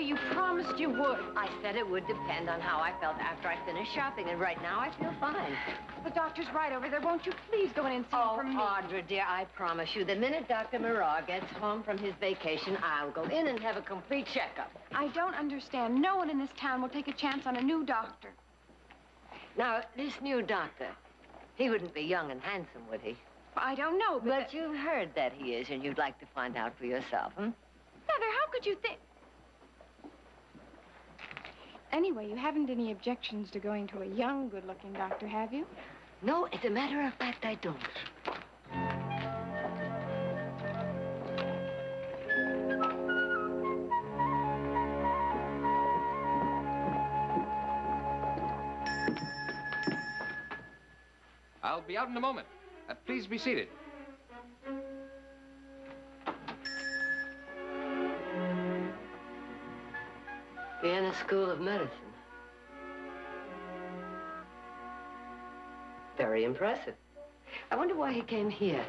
you promised you would. I said it would depend on how I felt after I finished shopping, and right now I feel fine. The doctor's right over there. Won't you please go in and see him for me? Audra, dear, I promise you, the minute Dr. Moreau gets home from his vacation, I'll go in and have a complete checkup. I don't understand. No one in this town will take a chance on a new doctor. Now, this new doctor, he wouldn't be young and handsome, would he? I don't know, but you've heard that he is, and you'd like to find out for yourself, hmm? Mother, how could you think... Anyway, you haven't any objections to going to a young, good-looking doctor, have you? No, as a matter of fact, I don't. I'll be out in a moment. Please be seated. Vienna School of Medicine. Very impressive. I wonder why he came here.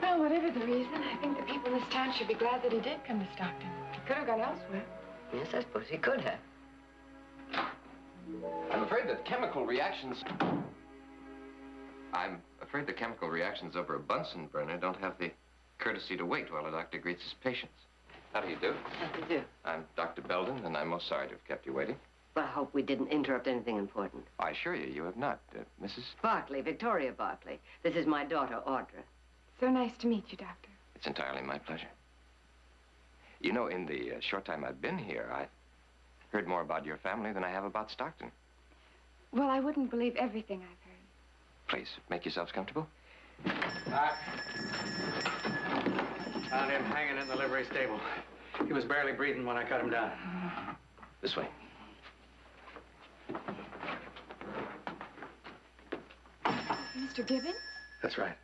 Well, whatever the reason, I think the people in this town should be glad that he did come to Stockton. He could have gone elsewhere. Yes, I suppose he could have. I'm afraid that chemical reactions over a Bunsen burner don't have the courtesy to wait while a doctor greets his patients. How do you do? How do you do? I'm Dr. Belden, and I'm most sorry to have kept you waiting. Well, I hope we didn't interrupt anything important. I assure you, you have not. Mrs. Barkley, Victoria Barkley. This is my daughter, Audra. So nice to meet you, Doctor. It's entirely my pleasure. You know, in the short time I've been here, I've heard more about your family than I have about Stockton. Well, I wouldn't believe everything I've heard. Please, make yourselves comfortable. Doc. Found him hanging in the livery stable. He was barely breathing when I cut him down. This way. Mr. Gibbons? That's right.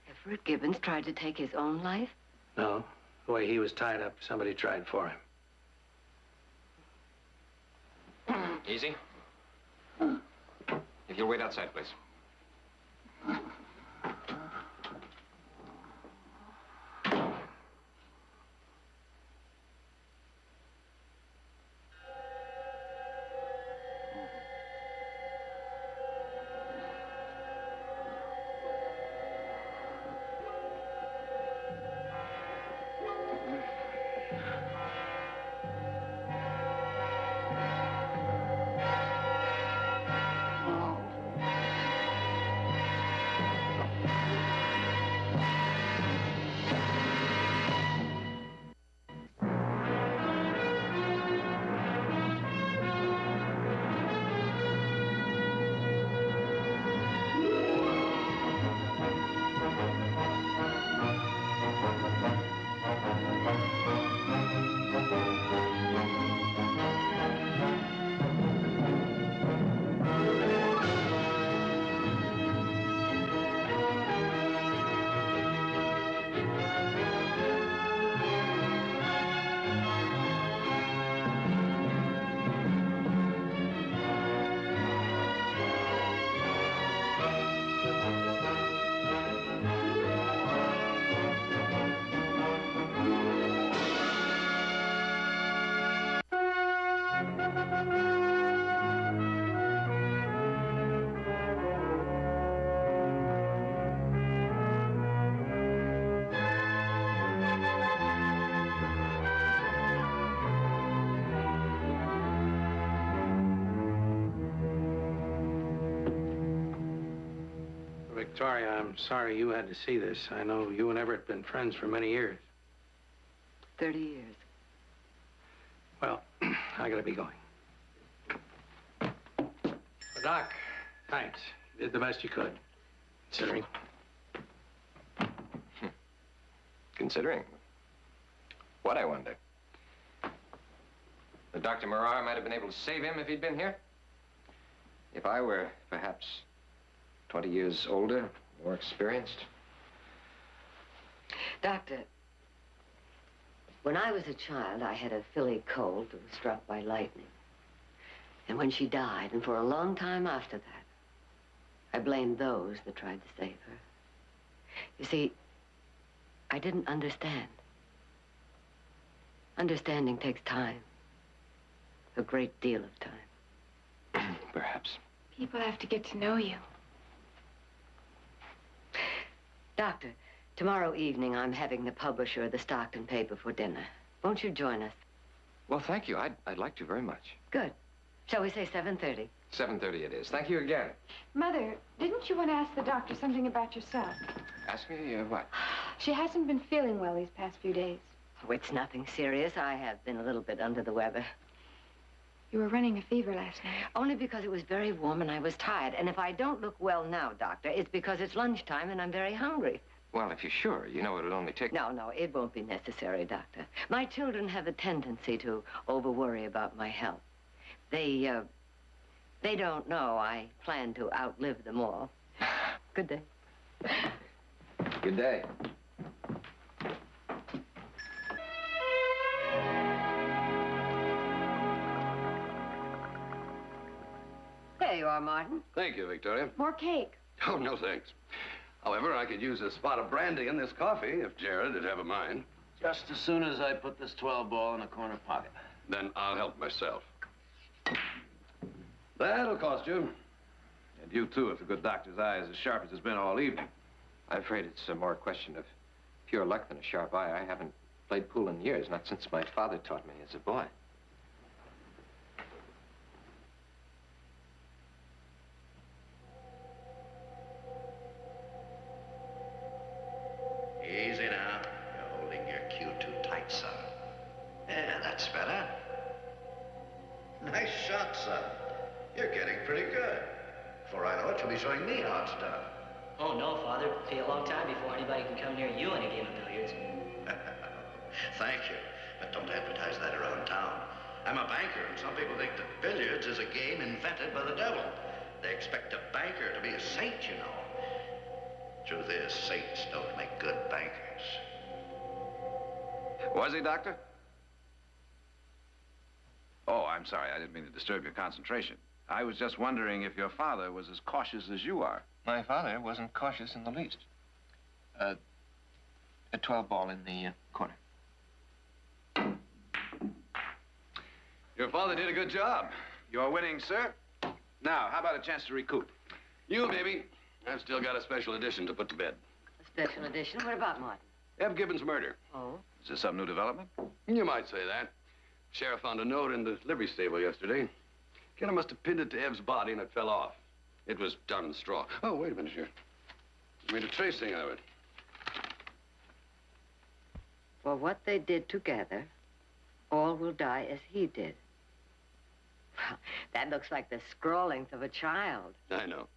Everett Gibbons tried to take his own life? No. The way he was tied up, somebody tried for him. Easy. If you'll wait outside, please. Victoria, I'm sorry you had to see this. I know you and Everett have been friends for many years. 30 years. Well, I gotta be going. Doc, thanks. You did the best you could, considering. Considering? What, I wonder? The Dr. Moreau might have been able to save him if he'd been here. If I were, perhaps, 20 years older, more experienced. Doctor, when I was a child, I had a filly colt that was struck by lightning. And when she died, and for a long time after that, I blamed those that tried to save her. You see, I didn't understand. Understanding takes time. a great deal of time. Perhaps. People have to get to know you. Doctor, tomorrow evening I'm having the publisher of the Stockton paper for dinner. Won't you join us? Well, thank you. I'd like to very much. Good. Shall we say 7:30? 7:30 it is. Thank you again. Mother, didn't you want to ask the doctor something about yourself? Ask me what? She hasn't been feeling well these past few days. Oh, it's nothing serious. I have been a little bit under the weather. You were running a fever last night. Only because it was very warm and I was tired. And if I don't look well now, Doctor, it's because it's lunchtime and I'm very hungry. Well, if you're sure, you know it'll only take... No, it won't be necessary, Doctor. My children have a tendency to over-worry about my health. They don't know I plan to outlive them all. Good day. Good day. There you are, Martin. Thank you, Victoria. More cake. Oh, no thanks. However, I could use a spot of brandy in this coffee if Jared would have a mind. Just as soon as I put this 12 ball in a corner pocket. Then I'll help myself. That'll cost you. And you, too, if the good doctor's eye is as sharp as it's been all evening. I'm afraid it's more a question of pure luck than a sharp eye. I haven't played pool in years, not since my father taught me as a boy. Easy now. You're holding your cue too tight, son. Yeah, that's better. Nice shot, son. You're getting pretty good. Before I know it, you'll be showing me how it's done. Oh, no, Father. It'll be a long time before anybody can come near you in a game of billiards. Thank you, but don't advertise that around town. I'm a banker, and some people think that billiards is a game invented by the devil. They expect a banker to be a saint, you know. Truth is, saints don't make good bankers. Was he, Doctor? Oh, I'm sorry. I didn't mean to disturb your concentration. I was just wondering if your father was as cautious as you are. My father wasn't cautious in the least. A 12 ball in the corner. Your father did a good job. You're winning, sir. Now, how about a chance to recoup? You, maybe. I've still got a special edition to put to bed. A special edition? What about Martin? Eb Gibbons' murder. Oh? Is there some new development? You might say that. Sheriff found a note in the livery stable yesterday. Killer must have pinned it to Ev's body and it fell off. It was done in straw. Oh, wait a minute here. I made a tracing of it. For what they did together, all will die as he did. Well, that looks like the scroll length of a child. I know.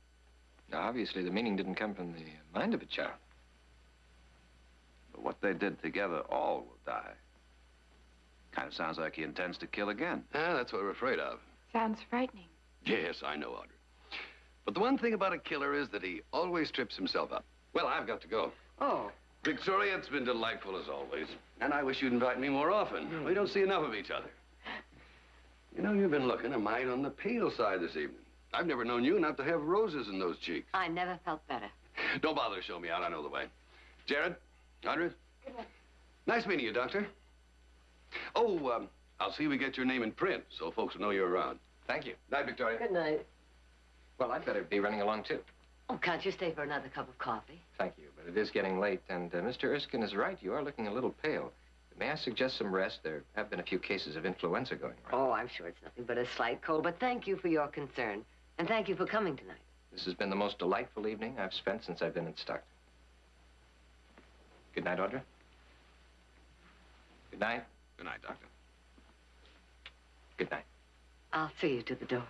Now, obviously, the meaning didn't come from the mind of a child. But what they did together, all will die. Kind of sounds like he intends to kill again. Yeah, that's what we're afraid of. Sounds frightening. Yes, I know, Audrey. But the one thing about a killer is that he always trips himself up. Well, I've got to go. Oh. Victoria, it's been delightful as always. And I wish you'd invite me more often. We don't see enough of each other. You know, you've been looking a mite on the pale side this evening. I've never known you not to have roses in those cheeks. I never felt better. Don't bother to show me out. I know the way. Jared, Audrey. Nice meeting you, Doctor. Oh, I'll see we get your name in print so folks will know you're around. Thank you. Night, Victoria. Good night. Well, I'd better be running along, too. Oh, can't you stay for another cup of coffee? Thank you, but it is getting late, and Mr. Erskine is right. You are looking a little pale. May I suggest some rest? There have been a few cases of influenza going around. Oh, I'm sure it's nothing but a slight cold, but thank you for your concern. And thank you for coming tonight. This has been the most delightful evening I've spent since I've been in Stockton. Good night, Audrey. Good night. Good night, Doctor. Good night. I'll see you to the door.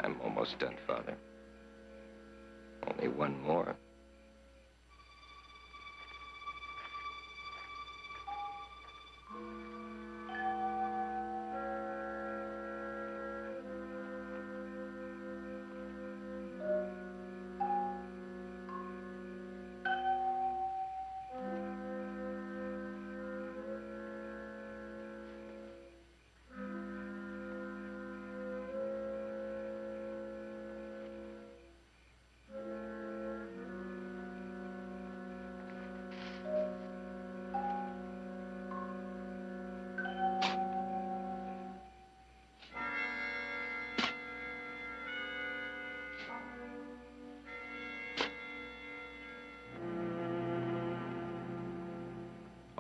I'm almost done, Father. Only one more.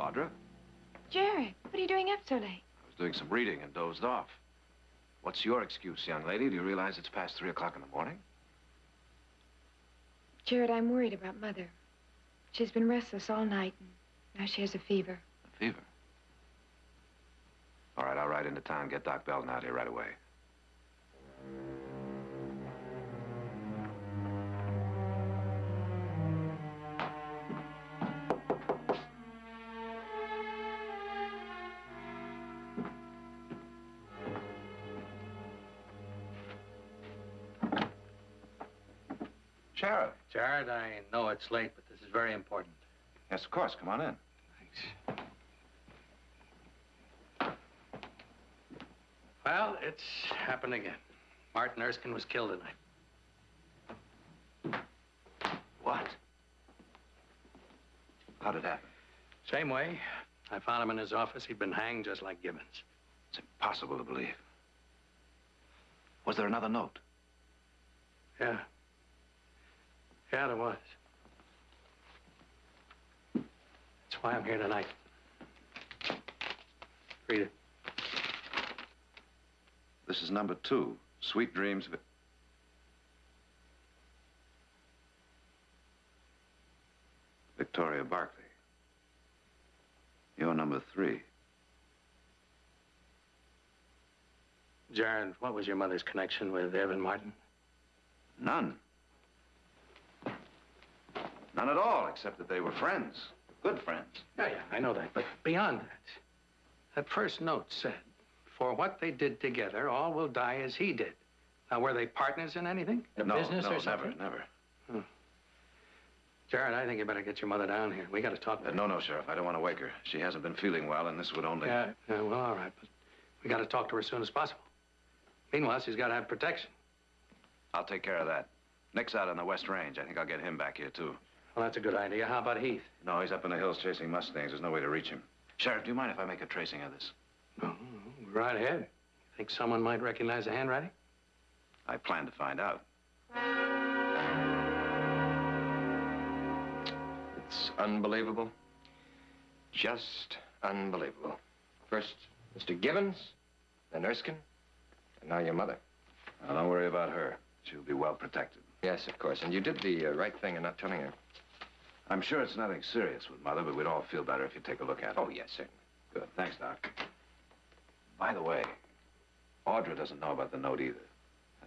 Audra. Jared, what are you doing up so late? I was doing some reading and dozed off. What's your excuse, young lady? Do you realize it's past 3 o'clock in the morning? Jared, I'm worried about Mother. She's been restless all night, and now she has a fever. A fever? All right, I'll ride into town, get Doc Belton out here right away. Sheriff. Jared, I know it's late, but this is very important. Yes, of course. Come on in. Thanks. Well, it's happened again. Martin Erskine was killed tonight. What? How'd it happen? Same way. I found him in his office. He'd been hanged just like Gibbons. It's impossible to believe. Was there another note? Yeah. Yeah, there was. That's why I'm here tonight. Read it. This is number 2. Sweet dreams. Victoria Barkley. You're number 3. Jared, what was your mother's connection with Evan Martin? None. None at all, except that they were friends. Good friends. Yeah, I know that. But beyond that first note said, for what they did together, all will die as he did. Now, were they partners in anything? In business or something? Never. Hmm. Jared, I think you better get your mother down here. We got to talk. No, Sheriff. I don't want to wake her. She hasn't been feeling well, and this would only... Yeah, well, all right, but we got to talk to her as soon as possible. Meanwhile, she's got to have protection. I'll take care of that. Nick's out on the West Range. I think I'll get him back here, too. Well, that's a good idea. How about Heath? No, he's up in the hills chasing Mustangs. There's no way to reach him. Sheriff, do you mind if I make a tracing of this? Oh, right ahead. Think someone might recognize the handwriting? I plan to find out. It's unbelievable. Just unbelievable. First, Mr. Gibbons, then Erskine, and now your mother. Now, don't worry about her. She'll be well protected. Yes, of course. And you did the right thing in not telling her. I'm sure it's nothing serious with Mother, but we'd all feel better if you take a look at it. Oh, yes, certainly. Good. Thanks, Doc. By the way, Audra doesn't know about the note either.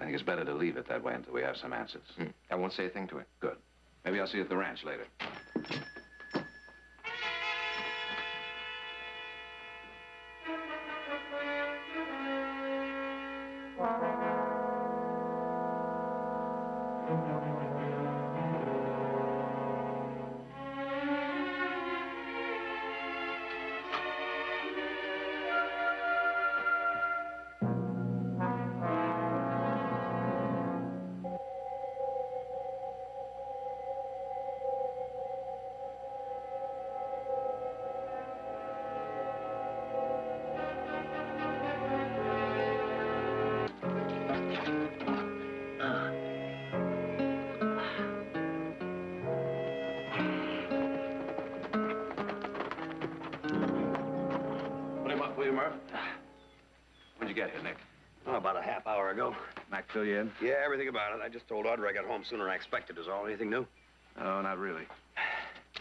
I think it's better to leave it that way until we have some answers. I won't say a thing to her. Good. Maybe I'll see you at the ranch later. When'd you get here, Nick? Oh, about a half hour ago. Mac fill you in? Yeah, everything about it. I just told Audra I got home sooner than I expected is all. Anything new? No, not really.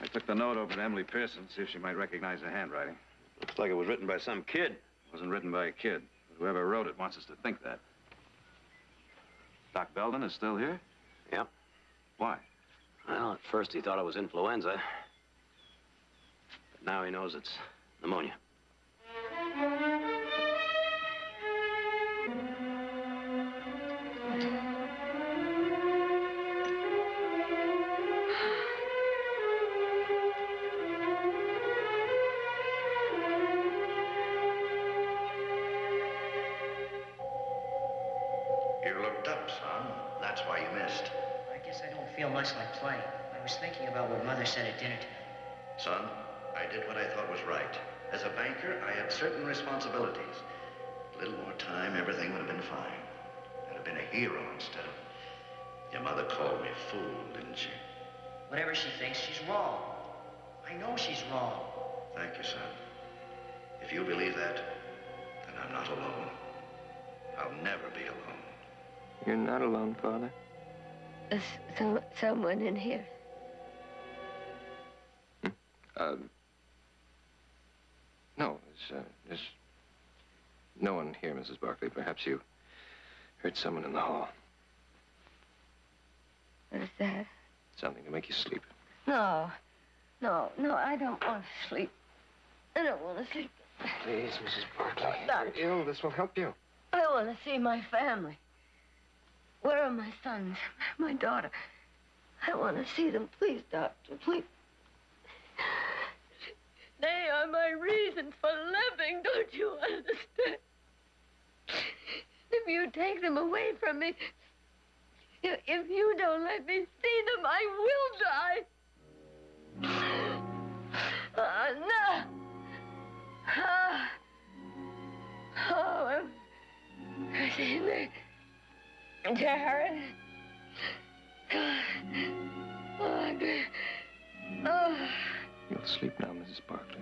I took the note over to Emily Pearson, see if she might recognize the handwriting. Looks like it was written by some kid. It wasn't written by a kid, but whoever wrote it wants us to think that. Doc Belton is still here? Yep. Why? Well, at first he thought it was influenza. But now he knows it's pneumonia. You looked up, son. That's why you missed. I guess I don't feel much like playing. I was thinking about what Mother said at dinner tonight. Son, I did what I thought was right. As a banker, I had certain responsibilities. A little more time, everything would have been fine. I'd have been a hero instead of... Your mother called me a fool, didn't she? Whatever she thinks, she's wrong. I know she's wrong. Thank you, son. If you believe that, then I'm not alone. I'll never be alone. You're not alone, Father. There's someone in here. No, there's no one here, Mrs. Barkley. Perhaps you heard someone in the hall. What is that? Something to make you sleep. No, I don't want to sleep. I don't want to sleep. Please, Mrs. Barkley. Doctor. You're ill. This will help you. I want to see my family. Where are my sons, my daughter? I want to see them. Please, doctor, please. They are my reasons for living, don't you understand? If you take them away from me, if you don't let me see them, I will die. No. Oh, I'm in there. Darren. Oh. You'll sleep now, Mrs. Barkley.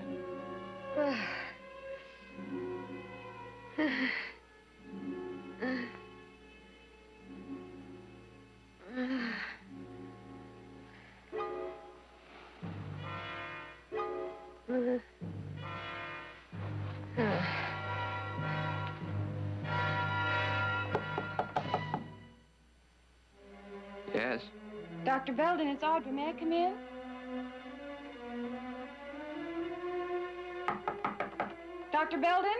Yes? Dr. Belden, it's Audrey. May I come in? Dr. Belden?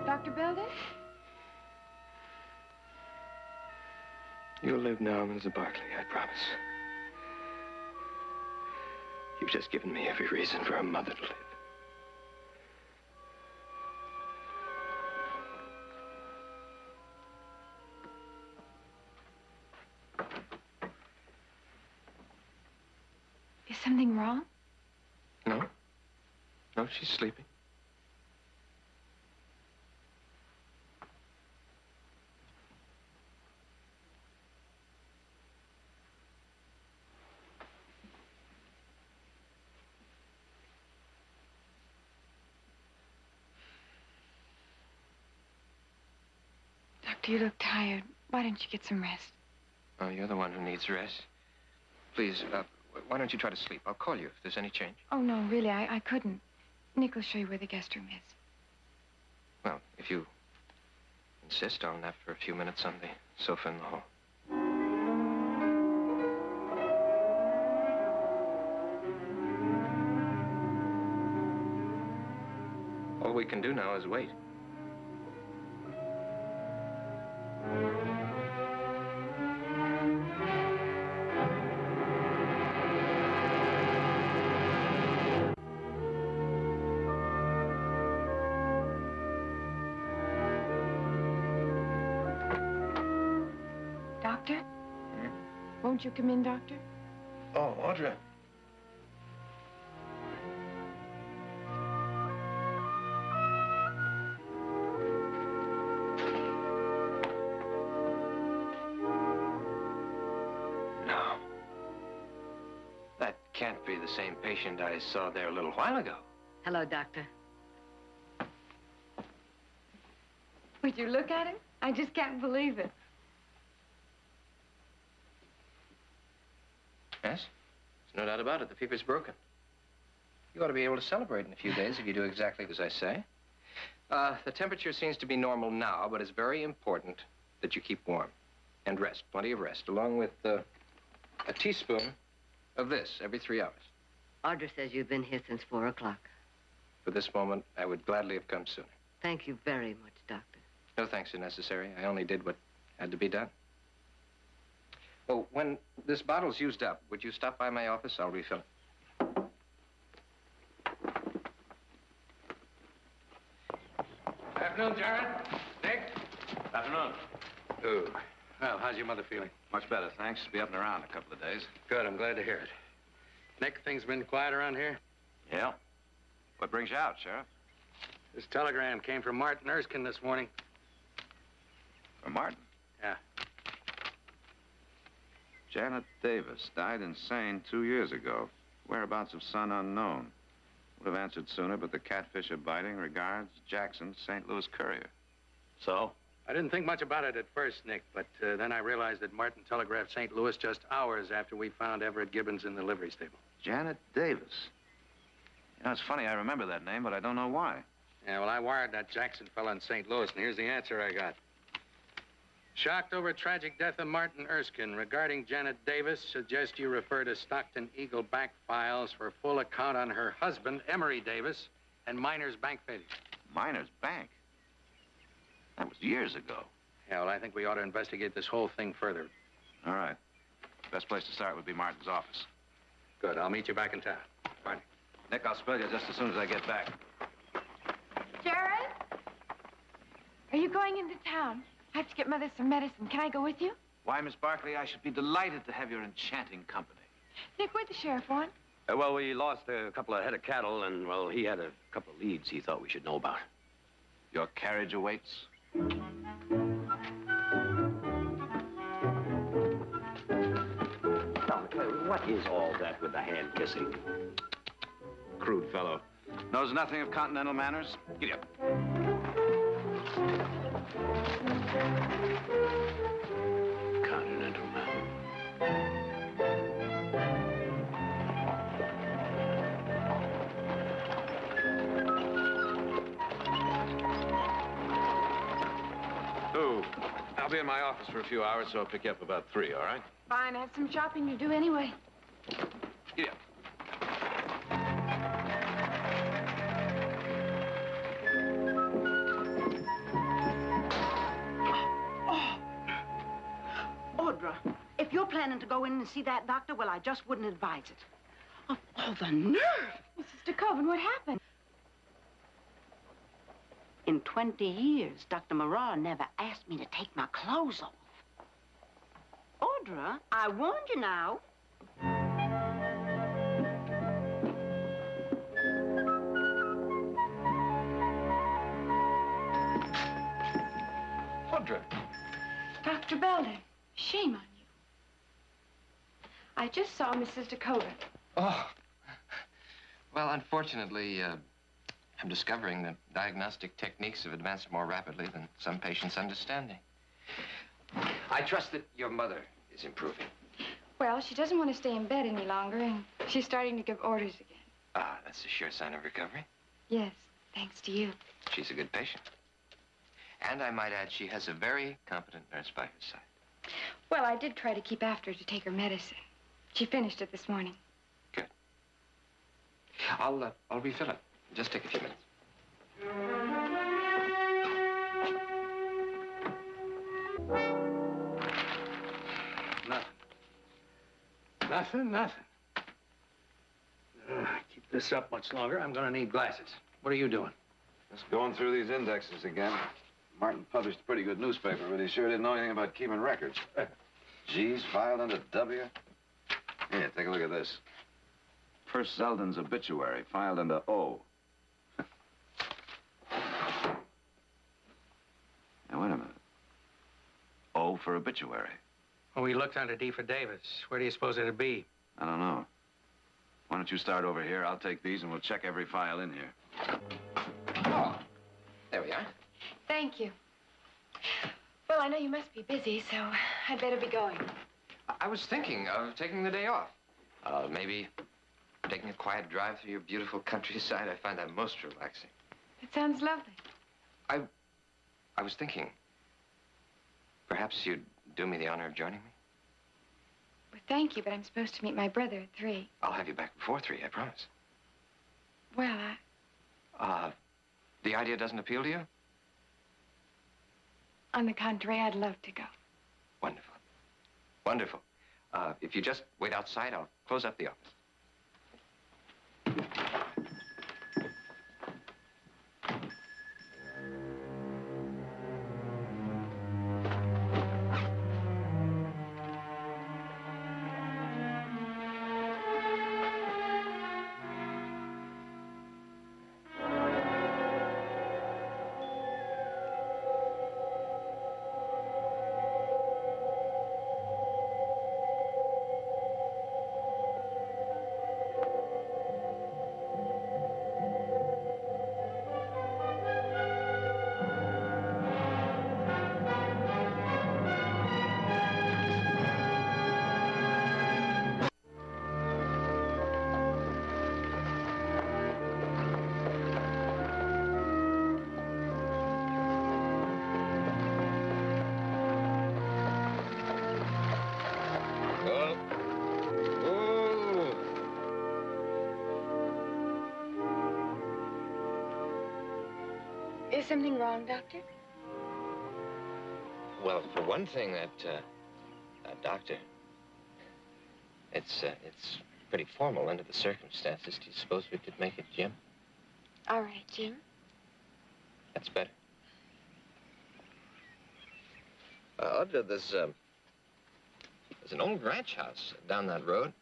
Dr. Belden? You'll live now, Mrs. Barkley, I promise. You've just given me every reason for a mother to live. Is something wrong? No. No, she's sleeping. Doctor, you look tired. Why don't you get some rest? Oh, you're the one who needs rest. Please, why don't you try to sleep? I'll call you if there's any change. Oh, no, really, I couldn't. Nick will show you where the guest room is. Well, if you insist, I'll nap for a few minutes on the sofa in the hall. All we can do now is wait. Doctor? Won't you come in, Doctor? Oh, Audrey. No. That can't be the same patient I saw there a little while ago. Hello, doctor. Would you look at him? I just can't believe it. Yes? There's no doubt about it. The fever's broken. You ought to be able to celebrate in a few days if you do exactly as I say. The temperature seems to be normal now, but it's very important that you keep warm. And rest, plenty of rest, along with a teaspoon of this every 3 hours. Audrey says you've been here since 4 o'clock. For this moment, I would gladly have come sooner. Thank you very much, doctor. No thanks are necessary. I only did what had to be done. Oh, when this bottle's used up, would you stop by my office? I'll refill it. Afternoon, Jared. Nick. Afternoon. Oh, well, how's your mother feeling? Much better, thanks. Be up and around a couple of days. Good, I'm glad to hear it. Nick, things been quiet around here? Yeah. What brings you out, Sheriff? This telegram came from Martin Erskine this morning. From Martin? Yeah. Janet Davis died insane 2 years ago. Whereabouts of son unknown. Would have answered sooner, but the catfish are biting. Regards, Jackson, St. Louis Courier. So? I didn't think much about it at first, Nick, but then I realized that Martin telegraphed St. Louis just hours after we found Everett Gibbons in the livery stable. Janet Davis. You know, it's funny, I remember that name, but I don't know why. Yeah, well, I wired that Jackson fella in St. Louis, and here's the answer I got. Shocked over tragic death of Martin Erskine. Regarding Janet Davis, suggest you refer to Stockton Eagle back files for full account on her husband, Emery Davis, and Miner's bank failure. Miner's bank? That was years ago. Yeah, well, I think we ought to investigate this whole thing further. All right. Best place to start would be Martin's office. Good. I'll meet you back in town. Martin. Nick, I'll spell you just as soon as I get back. Jared? Are you going into town? I have to get Mother some medicine. Can I go with you? Why, Miss Barkley, I should be delighted to have your enchanting company. Nick, where'd the sheriff want? Well, we lost a couple of head of cattle, and, well, he had a couple of leads he thought we should know about. Your carriage awaits? Now, what is all that with the hand kissing? Crude fellow. Knows nothing of continental manners? Giddy up. Continental man. Oh, I'll be in my office for a few hours, so I'll pick you up about 3, all right? Fine, I have some shopping to do anyway. Giddy up. Audra, if you're planning to go in and see that doctor, well, I just wouldn't advise it. Oh, the nerve! Mrs. DeCoven, what happened? In 20 years, Dr. Morar never asked me to take my clothes off. Audra, I warned you now. Audra. Dr. Belden, shame on you. I just saw Mrs. DeCoven. Oh. Well, unfortunately, I'm discovering that diagnostic techniques have advanced more rapidly than some patients' understanding. I trust that your mother is improving. Well, she doesn't want to stay in bed any longer, and she's starting to give orders again. Ah, that's a sure sign of recovery. Yes, thanks to you. She's a good patient. And I might add, she has a very competent nurse by her side. Well, I did try to keep after her to take her medicine. She finished it this morning. Good. I'll refill it. Just take a few minutes. Nothing. Keep this up much longer, I'm gonna need glasses. What are you doing? Just going through these indexes again. Martin published a pretty good newspaper, but he sure didn't know anything about keeping records. G's filed under W. Here, take a look at this. First Zeldin's obituary, filed under O. Now, wait a minute. O for obituary. Well, we looked under D for Davis. Where do you suppose it'd be? I don't know. Why don't you start over here? I'll take these and we'll check every file in here. Oh, there we are. Thank you. Well, I know you must be busy, so I'd better be going. I was thinking of taking the day off. Maybe taking a quiet drive through your beautiful countryside. I find that most relaxing. It sounds lovely. I was thinking, perhaps you'd do me the honor of joining me? Well, thank you, but I'm supposed to meet my brother at 3. I'll have you back before 3, I promise. Well, the idea doesn't appeal to you? on the contrary, I'd love to go. Wonderful. Wonderful. If you just wait outside, I'll close up the office. something wrong, Doctor? Well, for one thing, that doctor, it's pretty formal under the circumstances. Do you suppose we could make it Jim? All right, Jim. That's better. Audra, there's an old ranch house down that road.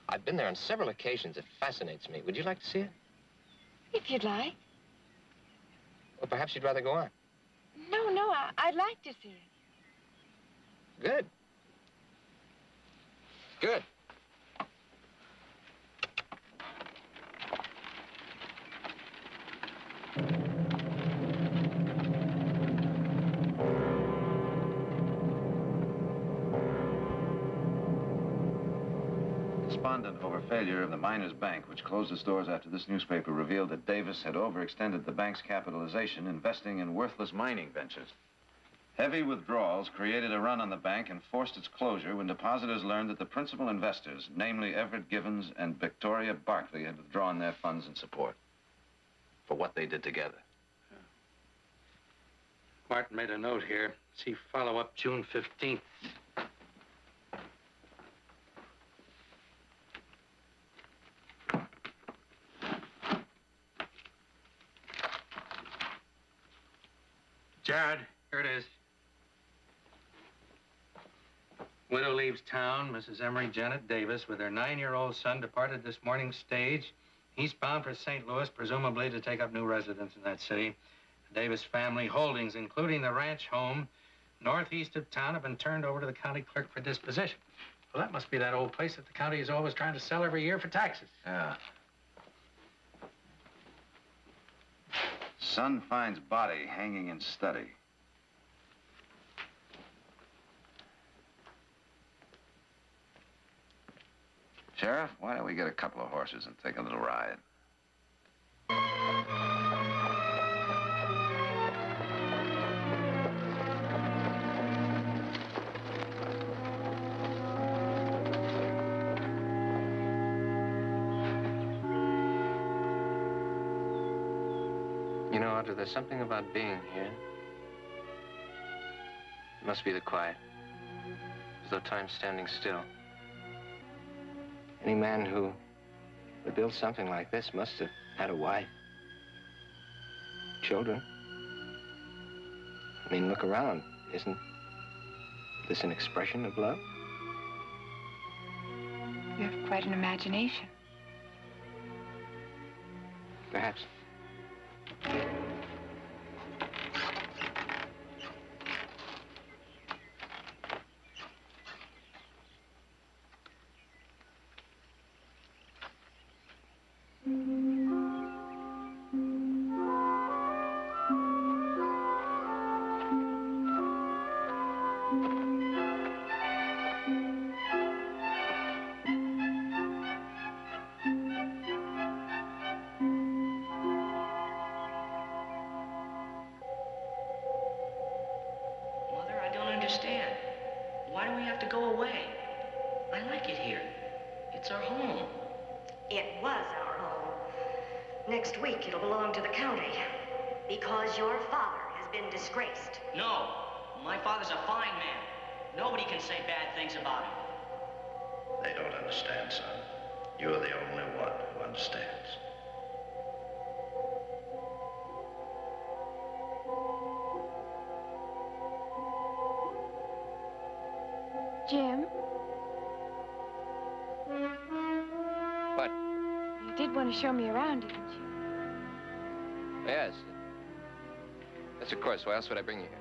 I've been there on several occasions. It fascinates me. Would you like to see it? If you'd like. Well, perhaps you'd rather go on. No, I'd like to see it. Good. Good. Despondent over failure of the Miners Bank, which closed its doors after this newspaper revealed that Davis had overextended the bank's capitalization, investing in worthless mining ventures. Heavy withdrawals created a run on the bank and forced its closure when depositors learned that the principal investors, namely Everett Givens and Victoria Barkley, had withdrawn their funds in support for what they did together. Martin made a note here. See follow-up June 15th. Jared, here it is. Widow leaves town. Mrs. Emery Janet Davis, with her 9-year-old son, departed this morning's stage. Eastbound for St. Louis, presumably to take up new residence in that city. The Davis family holdings, including the ranch home northeast of town, have been turned over to the county clerk for disposition. Well, that must be that old place that the county is always trying to sell every year for taxes. Yeah. Son finds body hanging in study. Sheriff, why don't we get a couple of horses and take a little ride? You know, Audra, there's something about being here. It must be the quiet. As though time's standing still. Any man who would build something like this must have had a wife. Children. I mean, look around. Isn't this an expression of love? You have quite an imagination. Perhaps. Next week, it'll belong to the county. Because your father has been disgraced. No. My father's a fine man. Nobody can say bad things about him. They don't understand, son. You're the only one who understands. Jim? What? You did want to show me around, didn't you? Yes. Yes, of course. Why else would I bring you here?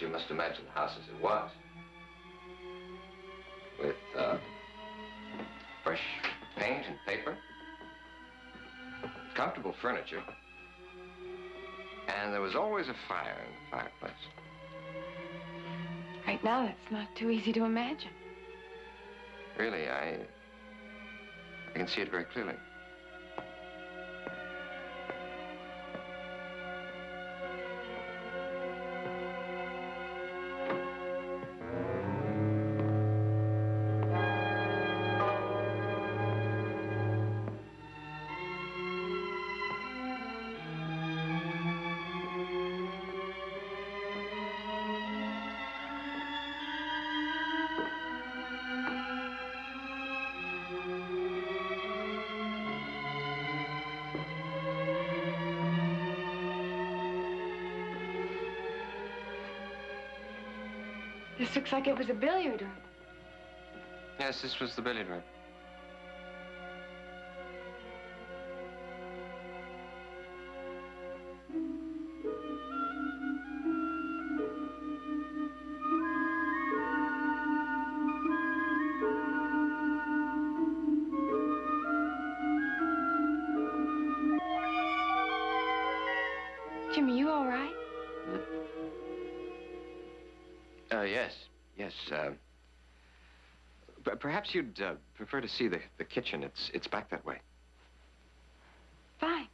You must imagine the house as it was. comfortable furniture. And there was always a fire in the fireplace. Right now, that's not too easy to imagine. Really, I can see it very clearly. This looks like it was a billiard room. Yes, this was the billiard room. Jimmy, you all right? Yes. Perhaps you'd prefer to see the kitchen. It's back that way. Fine.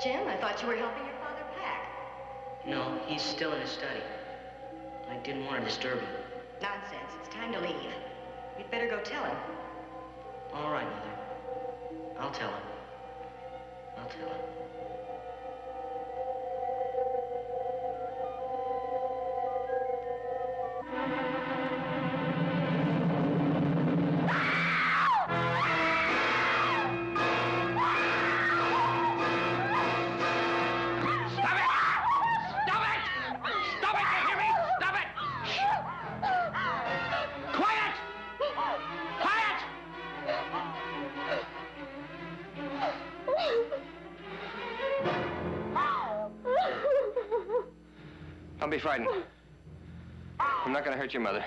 Jim, I thought you were helping your father pack. No, he's still in his study. I didn't want to disturb him. Nonsense. It's time to leave. You'd better go tell him. All right, Mother. I'll tell him. I'll tell him. Don't be frightened. I'm not going to hurt your mother.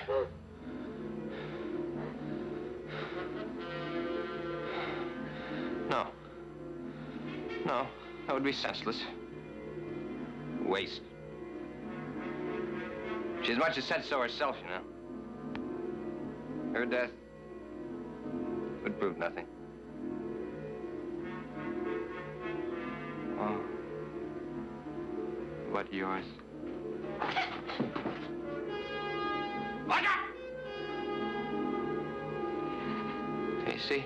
No. No, that would be senseless. Waste. She as much as said so herself, you know. Her death would prove nothing. Oh. What yours? See?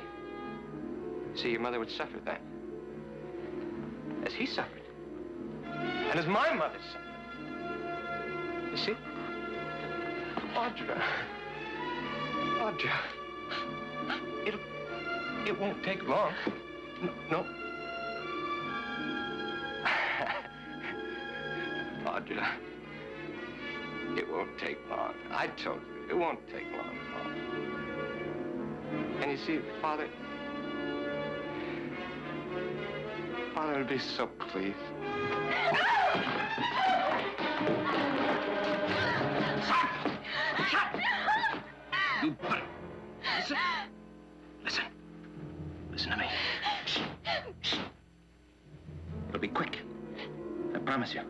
See, your mother would suffer then. As he suffered. And as my mother suffered. You see? Audra. It won't take long. No. Audra. It won't take long. I told you, it won't take long at all. And you see, Father would be so pleased. Stop! You put it. Listen. Listen to me. It'll be quick. I promise you.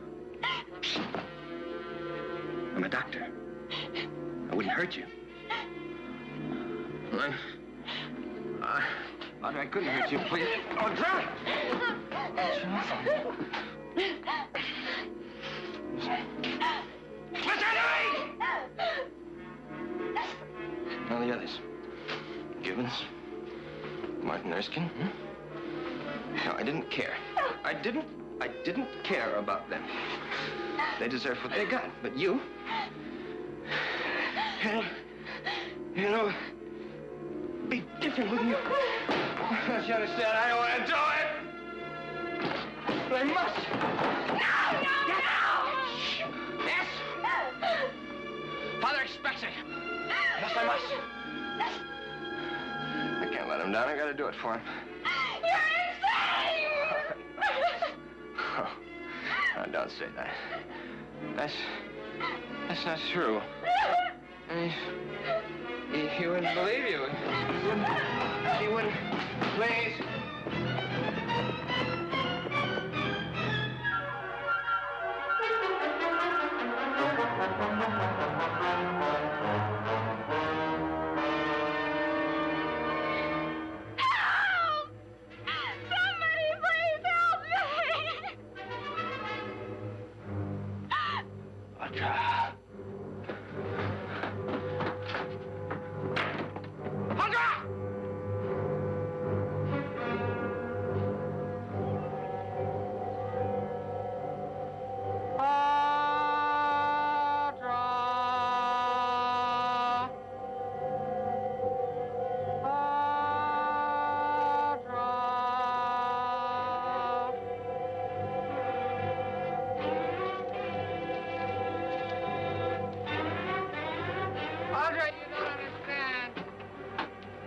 I'm a doctor. I wouldn't hurt you. Audra, I couldn't hurt you, please. Audra! Listen to me! Now the others. Gibbons. Martin Erskine. No, I didn't care. I didn't care about them. They deserve what they got, but you... You know, be different. nothing with you. Don't you understand? I don't want to do it. But I must. No! Yes? Father expects it. Yes, I must. I can't let him down. I gotta do it for him. You're insane! Oh, no, don't say that. That's not true. I mean, he wouldn't believe you. He wouldn't. Please.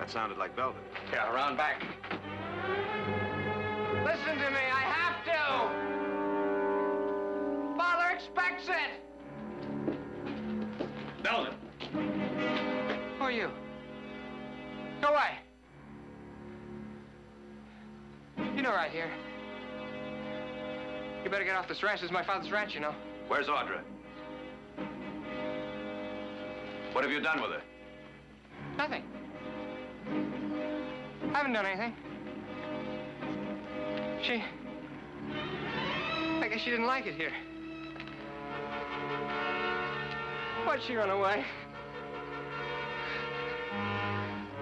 Sounded like Belden. Yeah, around back. Listen to me, I have to! Father expects it! Belden! Who are you? Go away. You know right here. You better get off this ranch. This is my father's ranch, you know. Where's Audra? What have you done with her? Nothing. I haven't done anything. I guess she didn't like it here. Why'd she run away?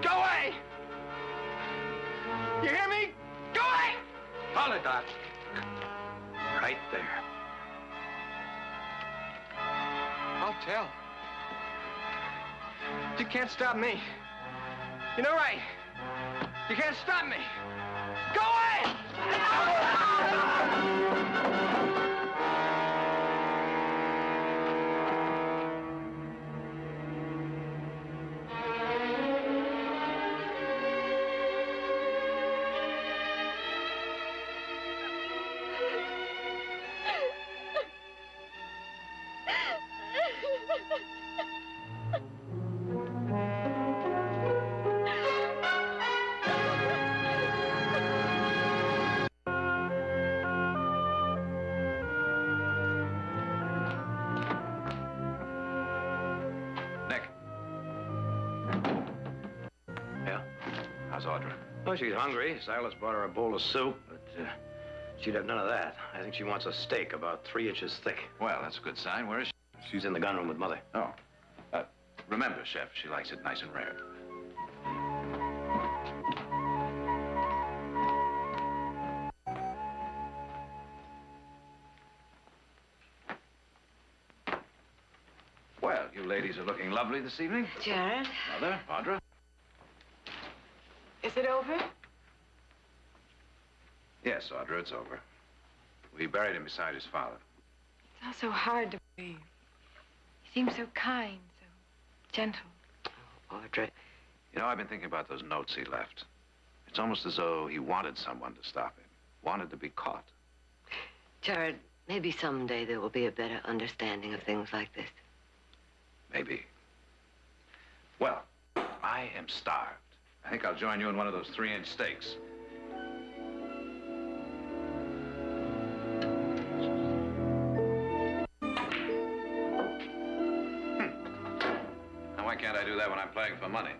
Go away! You hear me? Go away! Hold it, Doc. Right there. I'll tell. You can't stop me. You know right. You can't stop me. Go away! Audra? Oh, she's hungry. Silas brought her a bowl of soup, but she'd have none of that. I think she wants a steak about 3 inches thick. Well, that's a good sign. Where is she? She's in the gunroom with Mother. Oh. Remember, Chef, she likes it nice and rare. Well, you ladies are looking lovely this evening. Jared? Mother, Audra? Is it over? Yes, Audra, it's over. We buried him beside his father. It's all so hard to believe. He seems so kind, so gentle. Oh, Audra, you know, I've been thinking about those notes he left. It's almost as though he wanted someone to stop him, wanted to be caught. Jared, maybe someday there will be a better understanding of things like this. Maybe. Well, I am starved. I think I'll join you in one of those 3-inch steaks. Now, why can't I do that when I'm playing for money?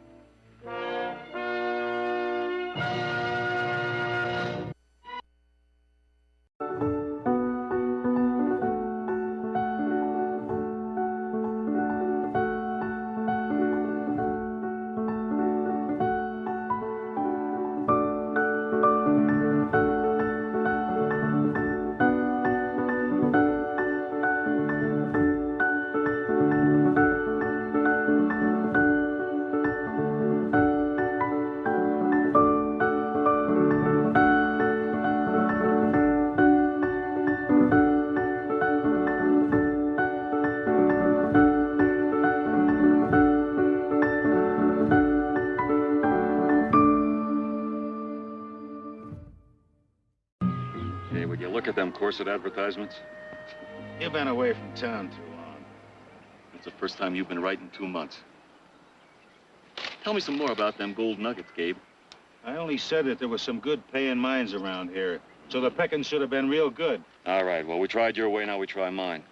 Would you look at them corset advertisements? You've been away from town too long. It's the first time you've been right in 2 months. Tell me some more about them gold nuggets, Gabe. I only said that there was some good paying mines around here, so the pecking should have been real good. All right, well, we tried your way, now we try mine.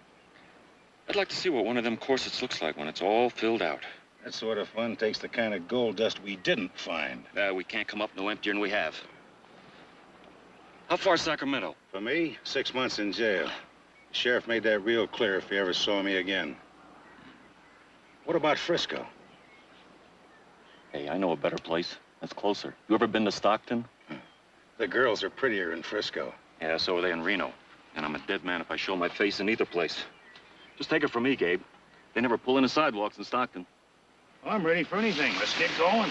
I'd like to see what one of them corsets looks like when it's all filled out. That sort of fun takes the kind of gold dust we didn't find. We can't come up no emptier than we have. How far is Sacramento? For me, 6 months in jail. The sheriff made that real clear if he ever saw me again. What about Frisco? Hey, I know a better place. That's closer. You ever been to Stockton? The girls are prettier in Frisco. Yeah, so are they in Reno. And I'm a dead man if I show my face in either place. Just take it from me, Gabe. They never pull any sidewalks in Stockton. Well, I'm ready for anything. Let's get going.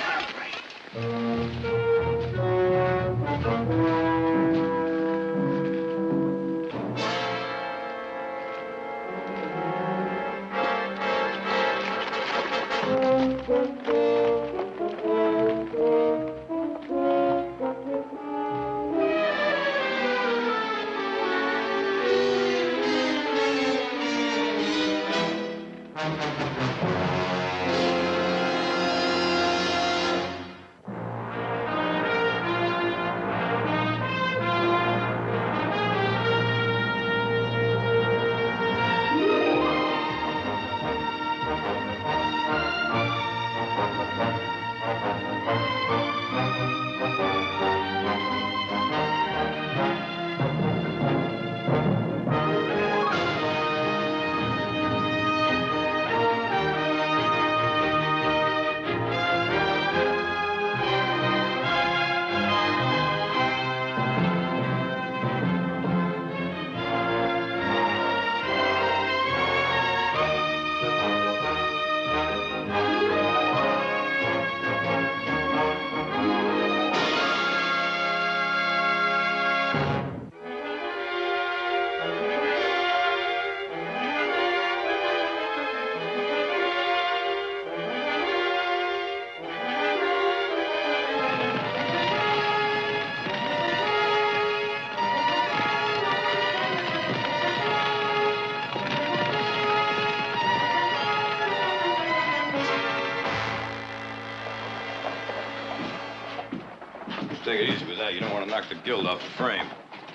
Take it easy with that. You don't want to knock the gild off the frame.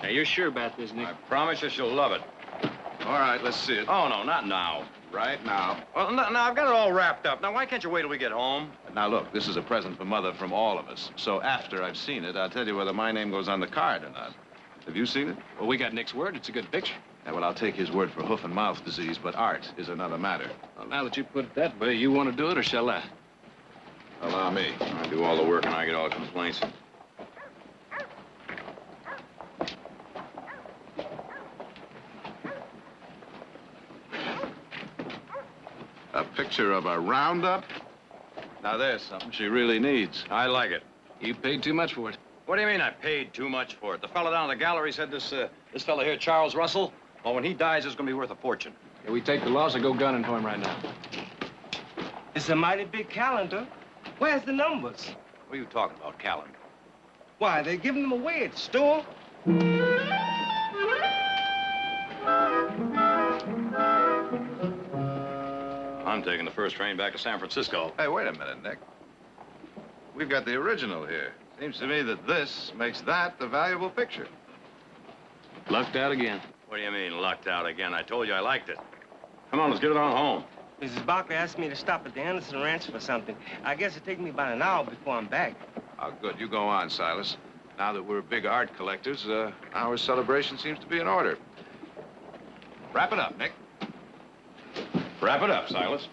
Now, you're sure about this, Nick? I promise you she'll love it. All right, let's see it. Oh, no, not now. Right now. Well, no, I've got it all wrapped up. Now, why can't you wait till we get home? Now, look, this is a present for Mother from all of us. So after I've seen it, I'll tell you whether my name goes on the card or not. Have you seen it? Well, we got Nick's word. It's a good picture. Yeah, well, I'll take his word for hoof and mouth disease, but art is another matter. Well, now that you put it that way, you want to do it or shall I? Allow me. I do all the work and I get all the complaints. A picture of a roundup? Now, there's something she really needs. I like it. You paid too much for it. What do you mean I paid too much for it? The fellow down in the gallery said this fellow here, Charles Russell, well, when he dies, it's going to be worth a fortune. Yeah, we take the loss or go gunning for him right now. It's a mighty big calendar. Where's the numbers? What are you talking about, calendar? Why, they're giving them away at the store. I'm taking the first train back to San Francisco. Hey, wait a minute, Nick. We've got the original here. Seems to me that this makes that the valuable picture. Lucked out again. What do you mean, lucked out again? I told you I liked it. Come on, let's get it on home. Mrs. Barkley asked me to stop at the Anderson Ranch for something. I guess it'll take me about an hour before I'm back. Oh, good. You go on, Silas. Now that we're big art collectors, our celebration seems to be in order. Wrap it up, Nick. Wrap it up, Silas.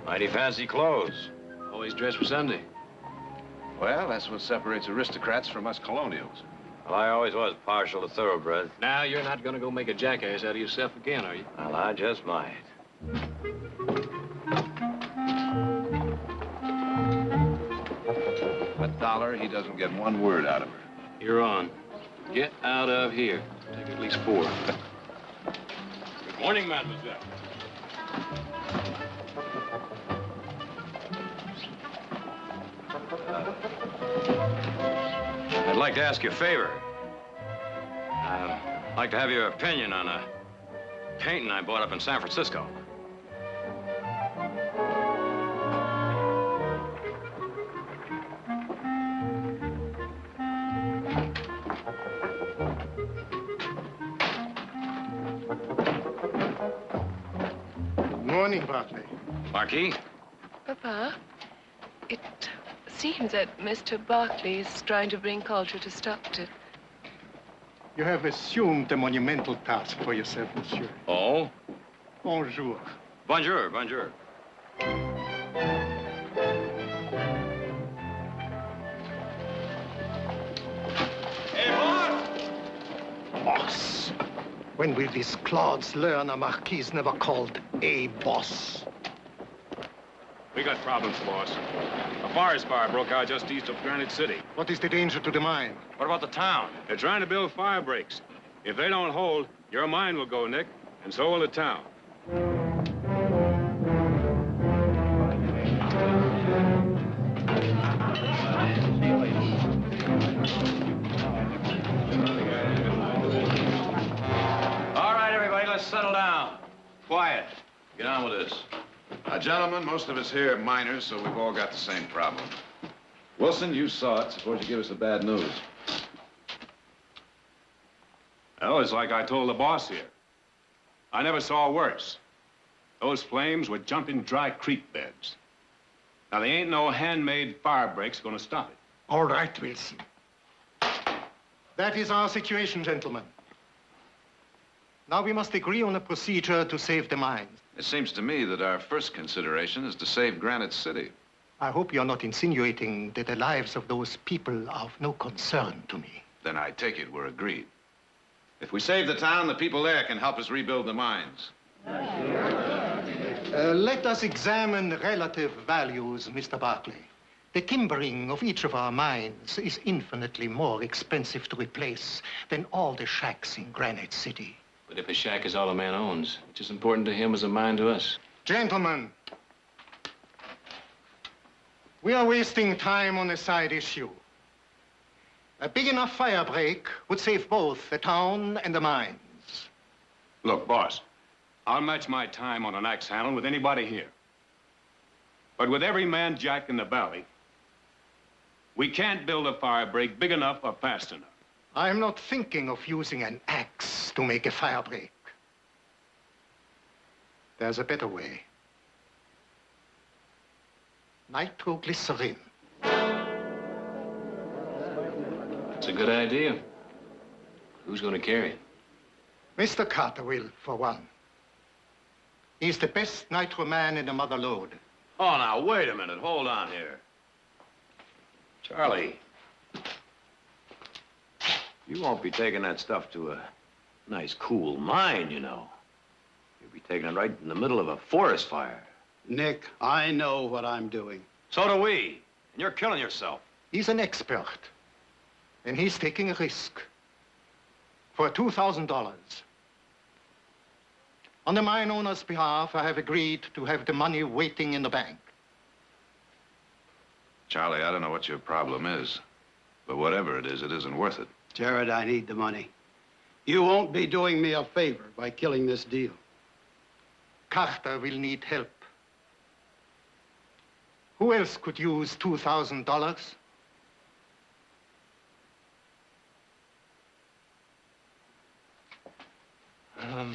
Mighty fancy clothes. Always dressed for Sunday. Well, that's what separates aristocrats from us colonials. Well, I always was partial to thoroughbreds. Now, you're not going to go make a jackass out of yourself again, are you? Well, I just might. dollar, he doesn't get one word out of her. You're on. Get out of here. Take at least 4. Good morning, mademoiselle. I'd like to ask you a favor. I'd like to have your opinion on a painting I bought up in San Francisco. Good morning, Barkley. Marquis? Papa, it seems that Mr. Barkley is trying to bring culture to Stockton. You have assumed a monumental task for yourself, monsieur. Oh? Bonjour. Bonjour, bonjour. Hey, boss! When will these clods learn a marquis never called a boss? We got problems, boss. A forest fire broke out just east of Granite City. What is the danger to the mine? What about the town? They're trying to build fire breaks. If they don't hold, your mine will go, Nick, and so will the town. All right, everybody, let's settle down. Quiet. Get on with this. Gentlemen, most of us here are miners, so we've all got the same problem. Wilson, you saw it. Suppose you give us the bad news. Well, it's like I told the boss here. I never saw worse. Those flames were jumping dry creek beds. Now, there ain't no handmade fire breaks gonna stop it. All right, Wilson. That is our situation, gentlemen. Now we must agree on a procedure to save the mines. It seems to me that our first consideration is to save Granite City. I hope you're not insinuating that the lives of those people are of no concern to me. Then I take it we're agreed. If we save the town, the people there can help us rebuild the mines. Let us examine relative values, Mr. Barkley. The timbering of each of our mines is infinitely more expensive to replace than all the shacks in Granite City. But if a shack is all a man owns, it's as important to him as a mine to us. Gentlemen, we are wasting time on a side issue. A big enough fire break would save both the town and the mines. Look, boss, I'll match my time on an axe handle with anybody here. But with every man jack in the valley, we can't build a fire break big enough or fast enough. I'm not thinking of using an axe to make a fire break. There's a better way. Nitroglycerin. It's a good idea. Who's going to carry it? Mr. Carter will, for one. He's the best nitro man in the mother lode. Oh, now, wait a minute. Hold on here. Charlie, you won't be taking that stuff to a nice, cool mine, you know. You'll be taking it right in the middle of a forest fire. Nick, I know what I'm doing. So do we. And you're killing yourself. He's an expert. And he's taking a risk. For $2,000. On the mine owner's behalf, I have agreed to have the money waiting in the bank. Charlie, I don't know what your problem is, but whatever it isn't worth it. Jared, I need the money. You won't be doing me a favor by killing this deal. Carter will need help. Who else could use $2,000?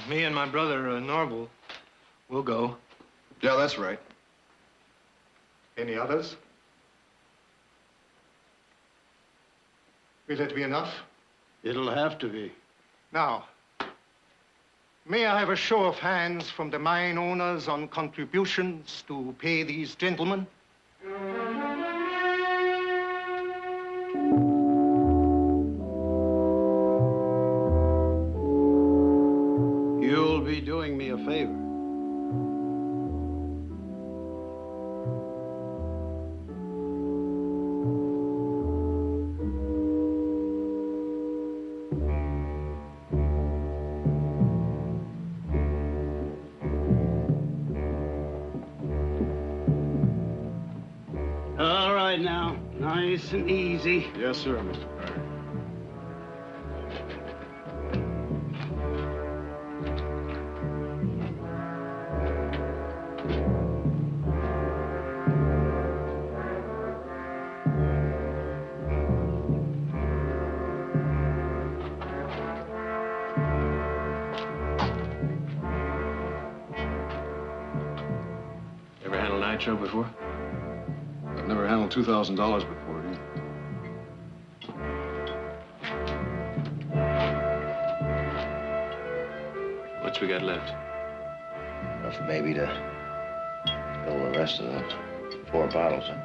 Me and my brother, Norval, will go. Yeah, that's right. Any others? Will it be enough? It'll have to be. Now, may I have a show of hands from the mine owners on contributions to pay these gentlemen? You'll be doing me a favor. right now. Nice and easy. Yes, sir, Mr. Barkley. Ever handled nitro before? I've never handled $2,000 before either. What's we got left? Enough maybe to fill the rest of the 4 bottles, huh?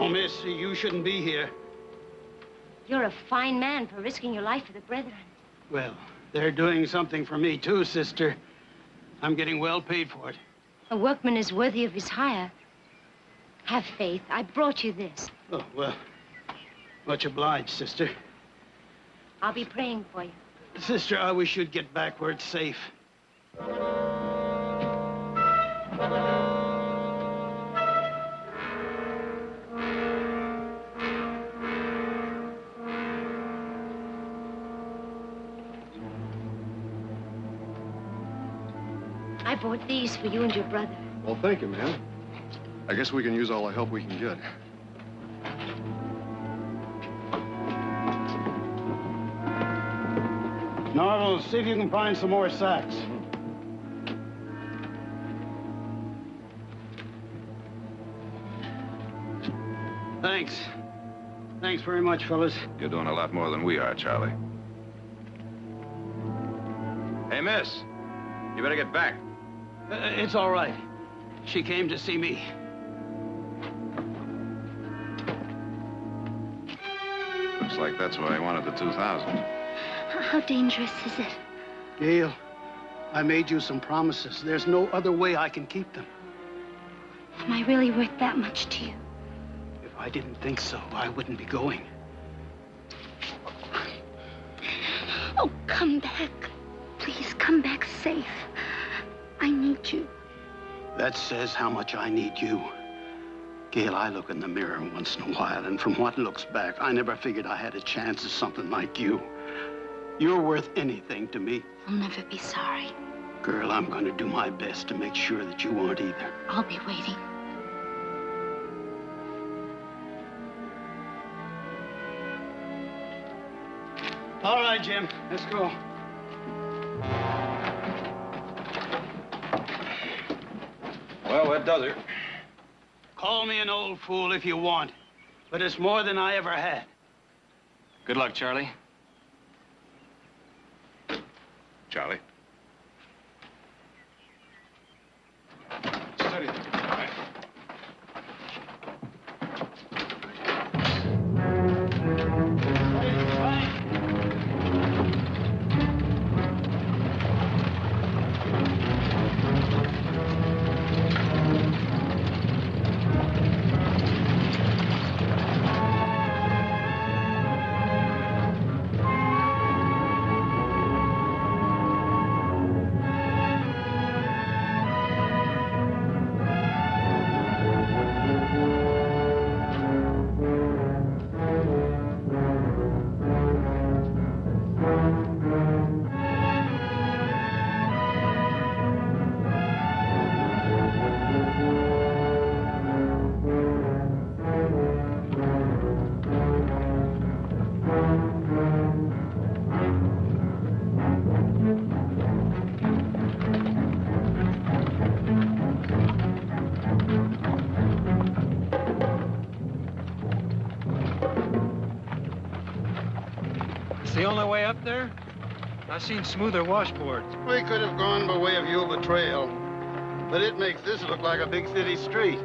Oh, miss, you shouldn't be here. You're a fine man for risking your life for the brethren. Well, they're doing something for me, too, sister. I'm getting well paid for it. A workman is worthy of his hire. Have faith. I brought you this. Oh, well, much obliged, sister. I'll be praying for you. Sister, I wish you'd get back where it's safe. I bought these for you and your brother. Well, thank you, ma'am. I guess we can use all the help we can get. Norval, see if you can find some more sacks. Thanks. Thanks very much, fellas. You're doing a lot more than we are, Charlie. Hey, miss. You better get back. It's all right. She came to see me. Looks like that's why he wanted the 2,000. How dangerous is it? Gail, I made you some promises. There's no other way I can keep them. Am I really worth that much to you? If I didn't think so, I wouldn't be going. Oh, come back. Please, come back safe. I need you. That says how much I need you. Gail, I look in the mirror once in a while, and from what looks back, I never figured I had a chance at something like you. You're worth anything to me. You'll never be sorry. Girl, I'm going to do my best to make sure that you aren't either. I'll be waiting. All right, Jim, let's go. Well, that does it. Call me an old fool if you want, but it's more than I ever had. Good luck, Charlie. Charlie? Steady. The only way up there? I've seen smoother washboards. We could have gone by way of Yuba Trail, but it makes this look like a big city street.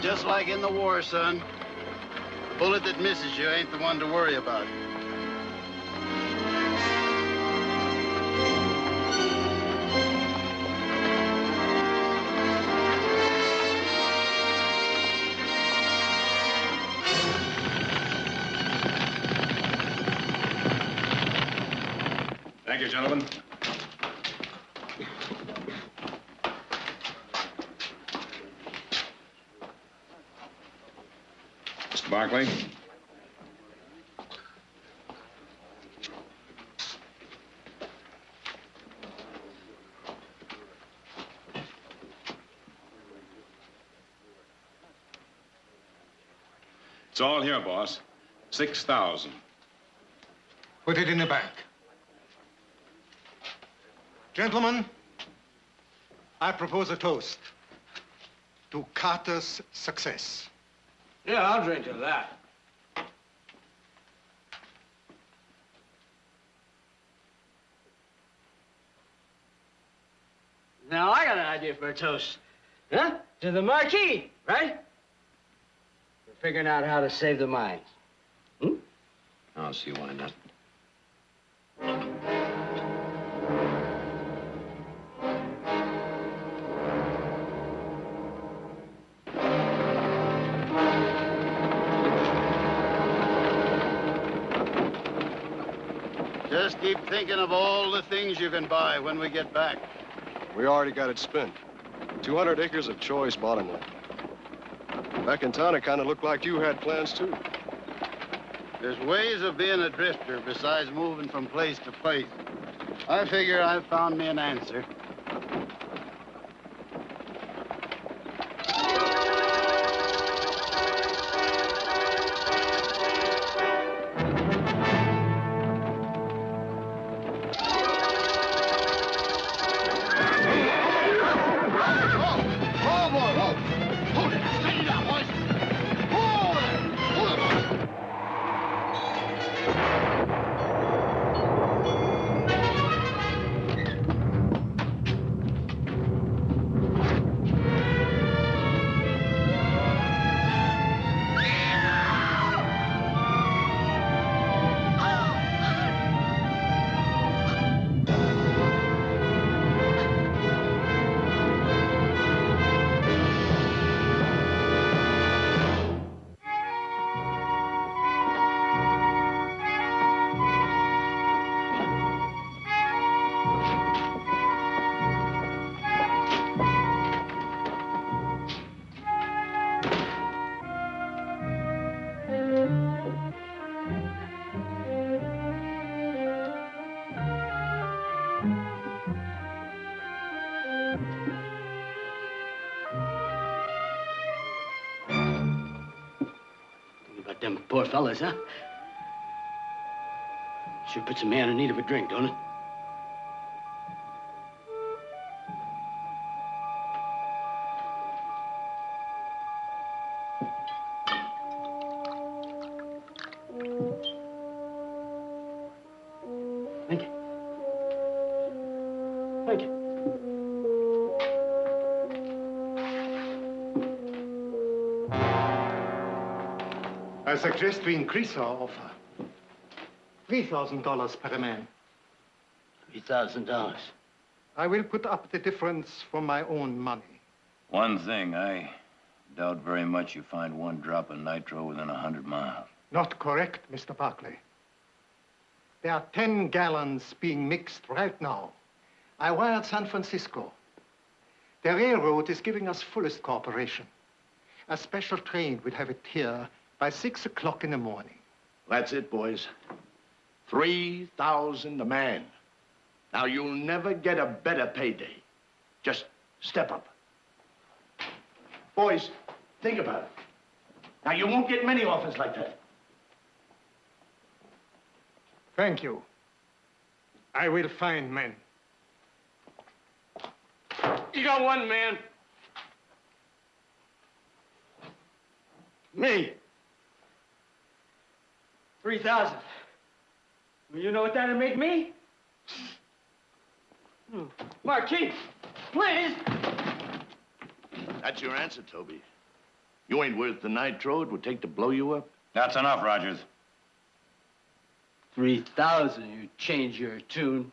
Just like in the war, son. The bullet that misses you ain't the one to worry about. you, gentlemen. Mr. Barkley. It's all here, boss. 6,000. Put it in the bank. Gentlemen, I propose a toast to Carter's success. Yeah, I'll drink to that. Now, I got an idea for a toast. Huh? To the Marquis, right? We're figuring out how to save the mines. Hmm? I'll see why not. Just keep thinking of all the things you can buy when we get back. We already got it spent. 200 acres of choice bottomland. Back in town, it kind of looked like you had plans, too. There's ways of being a drifter besides moving from place to place. I figure I've found me an answer. Them poor fellas, huh? Sure puts a man in need of a drink, don't it? Thank you. Thank you. I suggest we increase our offer. $3,000 per man. $3,000. I will put up the difference from my own money. One thing, I doubt very much you find one drop of nitro within 100 miles. Not correct, Mr. Barkley. There are 10 gallons being mixed right now. I wired San Francisco. The railroad is giving us fullest cooperation. A special train will have it here by 6 o'clock in the morning. That's it, boys. 3,000 a man. Now, you'll never get a better payday. Just step up. Boys, think about it. Now, you won't get many offers like that. Thank you. I will find men. You got one man. Me. 3,000. Well, you know what that'd make me? Marquis, please. That's your answer, Toby. You ain't worth the nitro it would take to blow you up. That's enough, Rogers. 3,000, you change your tune.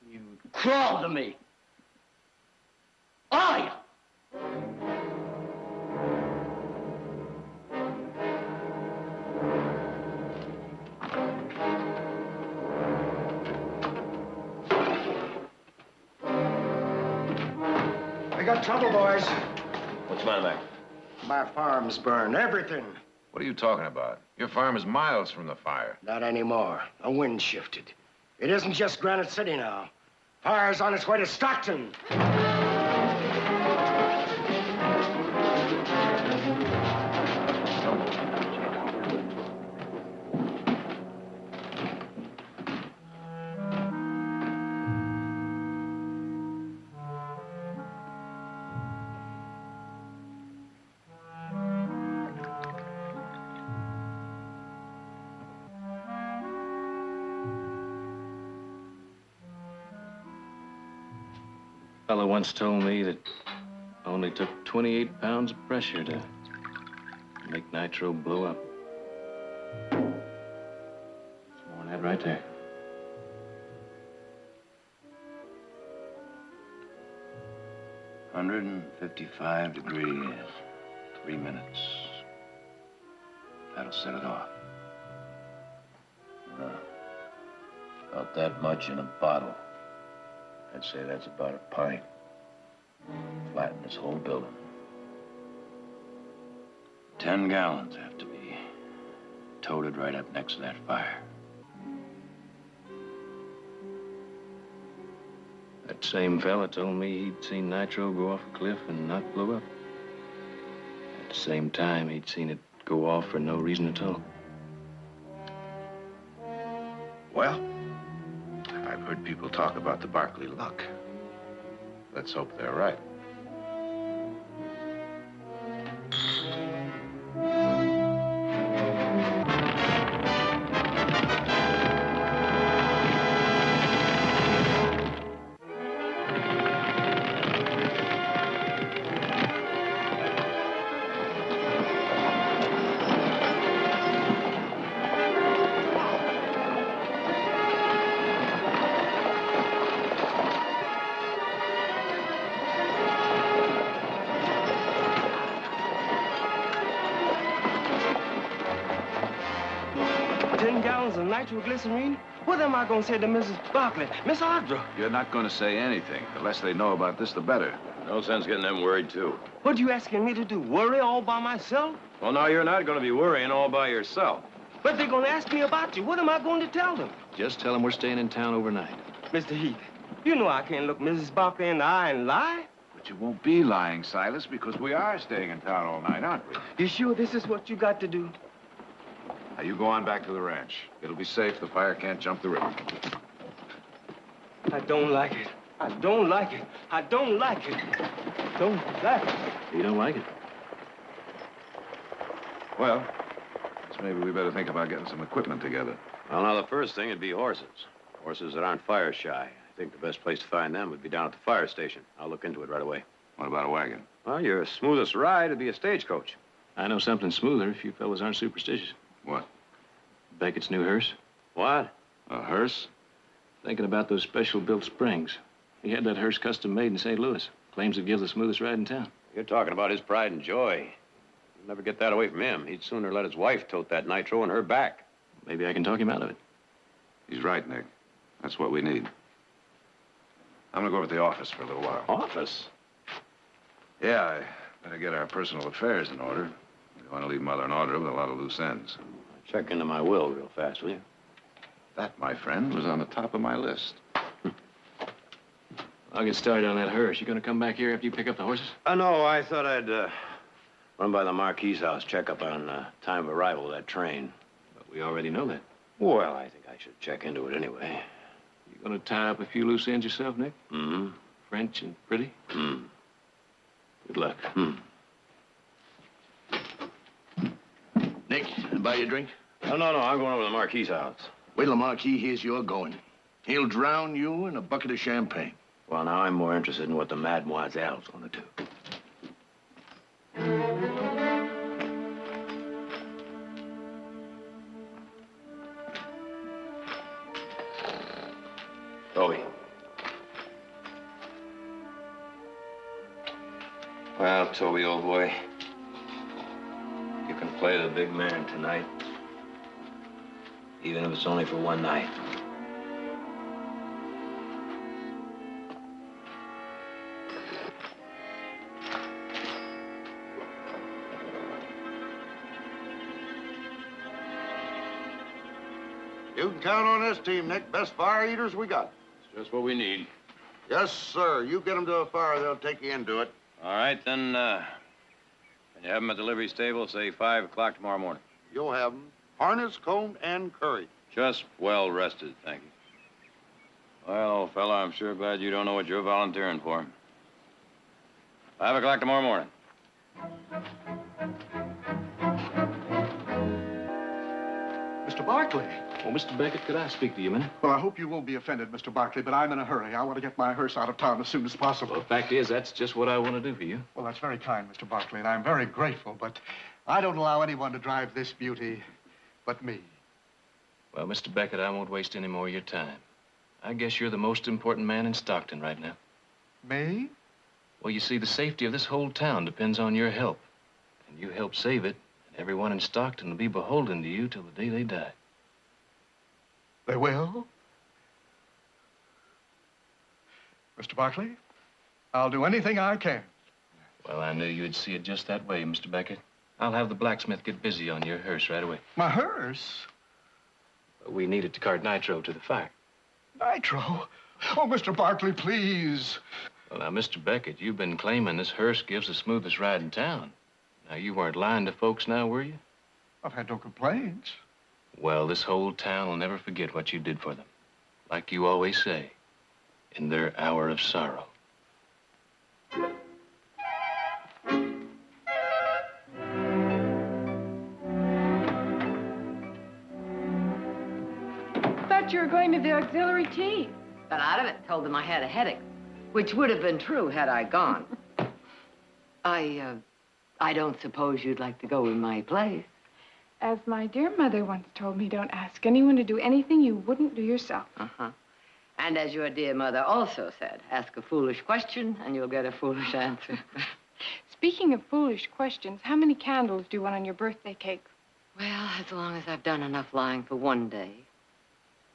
You crawl to me. All of you. got trouble, boys. What's the matter, Mac? My farm's burned, everything. What are you talking about? Your farm is miles from the fire. Not anymore. The wind shifted. It isn't just Granite City now. Fire's on its way to Stockton. A fellow once told me that it only took 28 pounds of pressure to make nitro blow up. That's more than that right there. $155 3 minutes. That'll set it off. About that much in a bottle. I'd say that's about a pint. Flatten this whole building. 10 gallons have to be toted right up next to that fire. That same fella told me he'd seen nitro go off a cliff and not blow up. At the same time, he'd seen it go off for no reason at all. Well, I've heard people talk about the Barkley luck. Let's hope they're right. Nitroglycerine? What am I going to say to Mrs. Barkley, Miss Audra? You're not going to say anything. The less they know about this, the better. No sense getting them worried, too. What are you asking me to do? Worry all by myself? Well, now, you're not going to be worrying all by yourself. But they're going to ask me about you. What am I going to tell them? Just tell them we're staying in town overnight. Mr. Heath, you know I can't look Mrs. Barkley in the eye and lie. But you won't be lying, Silas, because we are staying in town all night, aren't we? You sure this is what you got to do? Now, you go on back to the ranch. It'll be safe. The fire can't jump the river. I don't like it. I don't like it. I don't like it. Don't like it. You don't like it? Well, guess maybe we better think about getting some equipment together. Well, now, the first thing would be horses. Horses that aren't fire shy. I think the best place to find them would be down at the fire station. I'll look into it right away. What about a wagon? Well, your smoothest ride would be a stagecoach. I know something smoother if you fellas aren't superstitious. What? Beckett's new hearse. What? A hearse? Thinking about those special-built springs. He had that hearse custom-made in St. Louis. Claims it gives the smoothest ride in town. You're talking about his pride and joy. You'll never get that away from him. He'd sooner let his wife tote that nitro on her back. Maybe I can talk him out of it. He's right, Nick. That's what we need. I'm gonna go over to the office for a little while. Office? Yeah, I better get our personal affairs in order. We don't want to leave Mother and Audra with a lot of loose ends. Check into my will real fast, will you? That, my friend, was on the top of my list. I'll get started on that hearse. You gonna come back here after you pick up the horses? No, I thought I'd run by the Marquis house, check up on time of arrival of that train. But we already know that. Well, I think I should check into it anyway. You gonna tie up a few loose ends yourself, Nick? Mm-hmm. French and pretty? Mm. Good luck. Nick, buy you a drink? No, I'm going over to the Marquis house. Wait till the Marquis hears you're going. He'll drown you in a bucket of champagne. Well, now I'm more interested in what the mademoiselle's gonna do. Toby. Well, Toby, old boy, you can play the big man tonight, even if it's only for one night. You can count on this team, Nick. Best fire eaters we got. It's just what we need. Yes, sir. You get them to a fire, they'll take you into it. All right, then, can you have them at the livery stable, say 5 o'clock tomorrow morning? You'll have them harnessed, combed, and curried. Just well rested, thank you. Well, old fella, I'm sure glad you don't know what you're volunteering for. 5 o'clock tomorrow morning. Mr. Barkley. Oh, Mr. Beckett, could I speak to you a minute? Well, I hope you won't be offended, Mr. Barkley, but I'm in a hurry. I want to get my hearse out of town as soon as possible. Well, the fact is, that's just what I want to do for you. Well, that's very kind, Mr. Barkley, and I'm very grateful, but I don't allow anyone to drive this beauty but me. Well, Mr. Beckett, I won't waste any more of your time. I guess you're the most important man in Stockton right now. Me? Well, you see, the safety of this whole town depends on your help. And you help save it, and everyone in Stockton will be beholden to you till the day they die. They will? Mr. Barkley, I'll do anything I can. Well, I knew you'd see it just that way, Mr. Beckett. I'll have the blacksmith get busy on your hearse right away. My hearse? We need it to cart nitro to the fire. Nitro? Oh, Mr. Barkley, please. Well, now, Mr. Beckett, you've been claiming this hearse gives the smoothest ride in town. Now, you weren't lying to folks now, were you? I've had no complaints. Well, this whole town will never forget what you did for them. Like you always say, in their hour of sorrow. Thought you were going to the auxiliary tea. Got out of it, told them I had a headache, which would have been true had I gone. I don't suppose you'd like to go in my place. As my dear mother once told me, don't ask anyone to do anything you wouldn't do yourself. Uh-huh. And as your dear mother also said, ask a foolish question and you'll get a foolish answer. Speaking of foolish questions, how many candles do you want on your birthday cake? Well, as long as I've done enough lying for one day.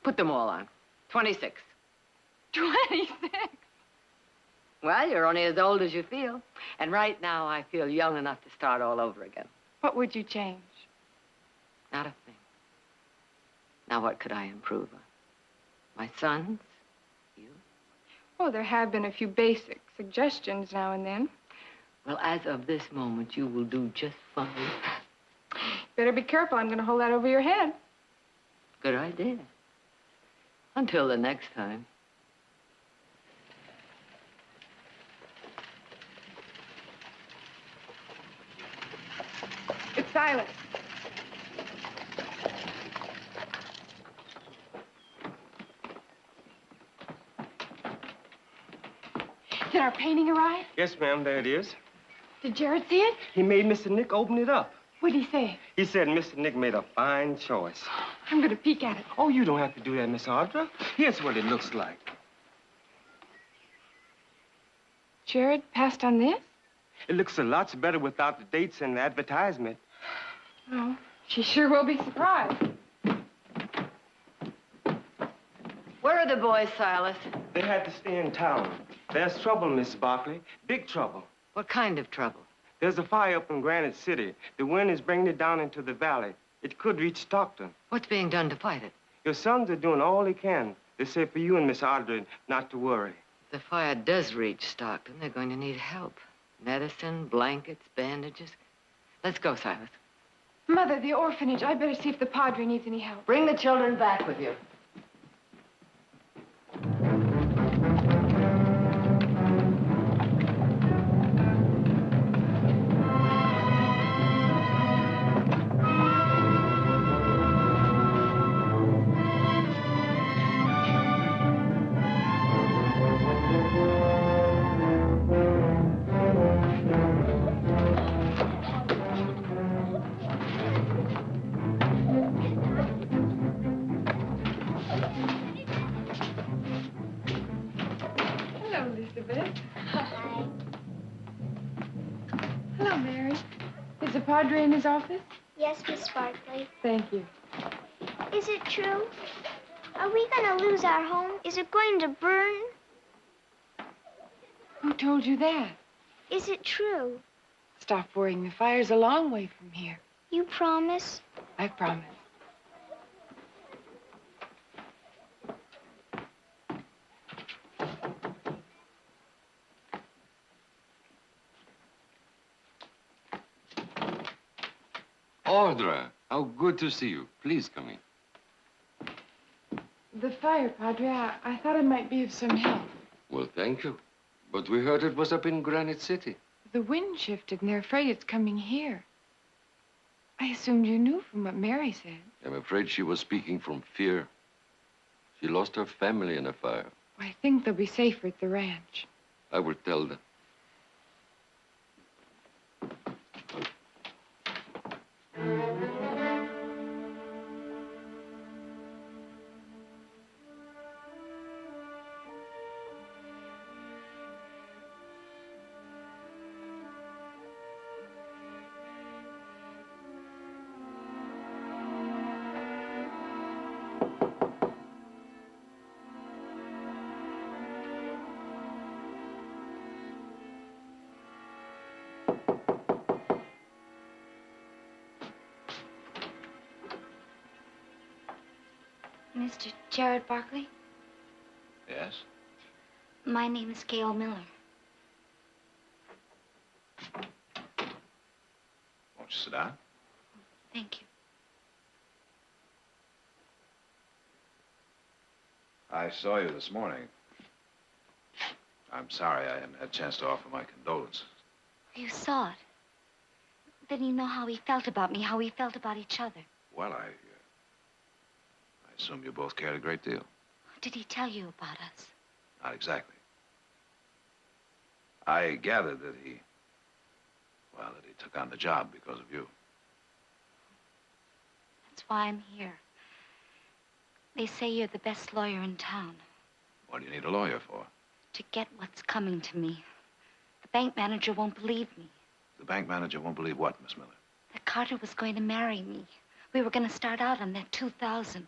Put them all on. 26. 26? Well, you're only as old as you feel. And right now, I feel young enough to start all over again. What would you change? Not a thing. Now, what could I improve on? My sons? You? Oh, there have been a few basic suggestions now and then. Well, as of this moment, you will do just fine. Better be careful. I'm going to hold that over your head. Good idea. Until the next time. It's Silas. Did our painting arrive? Yes, ma'am, there it is. Did Jared see it? He made Mr. Nick open it up. What'd he say? He said Mr. Nick made a fine choice. I'm going to peek at it. Oh, you don't have to do that, Miss Audra. Here's what it looks like. Jared passed on this? It looks a lot better without the dates and the advertisement. Oh, she sure will be surprised. Where are the boys, Silas? They had to stay in town. There's trouble, Miss Barkley. Big trouble. What kind of trouble? There's a fire up in Granite City. The wind is bringing it down into the valley. It could reach Stockton. What's being done to fight it? Your sons are doing all they can. They say for you and Miss Audrey not to worry. If the fire does reach Stockton, they're going to need help. Medicine, blankets, bandages. Let's go, Silas. Mother, the orphanage. I better see if the padre needs any help. Bring the children back with you. Padre in his office? Yes, Miss Barkley. Thank you. Is it true? Are we going to lose our home? Is it going to burn? Who told you that? Is it true? Stop worrying. The fire's a long way from here. You promise? I promise. Audra, how good to see you. Please come in. The fire, Padre. I thought it might be of some help. Well, thank you. But we heard it was up in Granite City. The wind shifted, and they're afraid it's coming here. I assumed you knew from what Mary said. I'm afraid she was speaking from fear. She lost her family in a fire. I think they'll be safer at the ranch. I will tell them. Mr. Jared Barkley? Yes? My name is Gail Miller. Won't you sit down? Thank you. I saw you this morning. I'm sorry I hadn't had a chance to offer my condolences. You saw it. Then you know how he felt about me, how we felt about each other. Well, I assume you both cared a great deal. Did he tell you about us? Not exactly. I gathered that he took on the job because of you. That's why I'm here. They say you're the best lawyer in town. What do you need a lawyer for? To get what's coming to me. The bank manager won't believe me. The bank manager won't believe what, Miss Miller? That Carter was going to marry me. We were going to start out on that $2,000.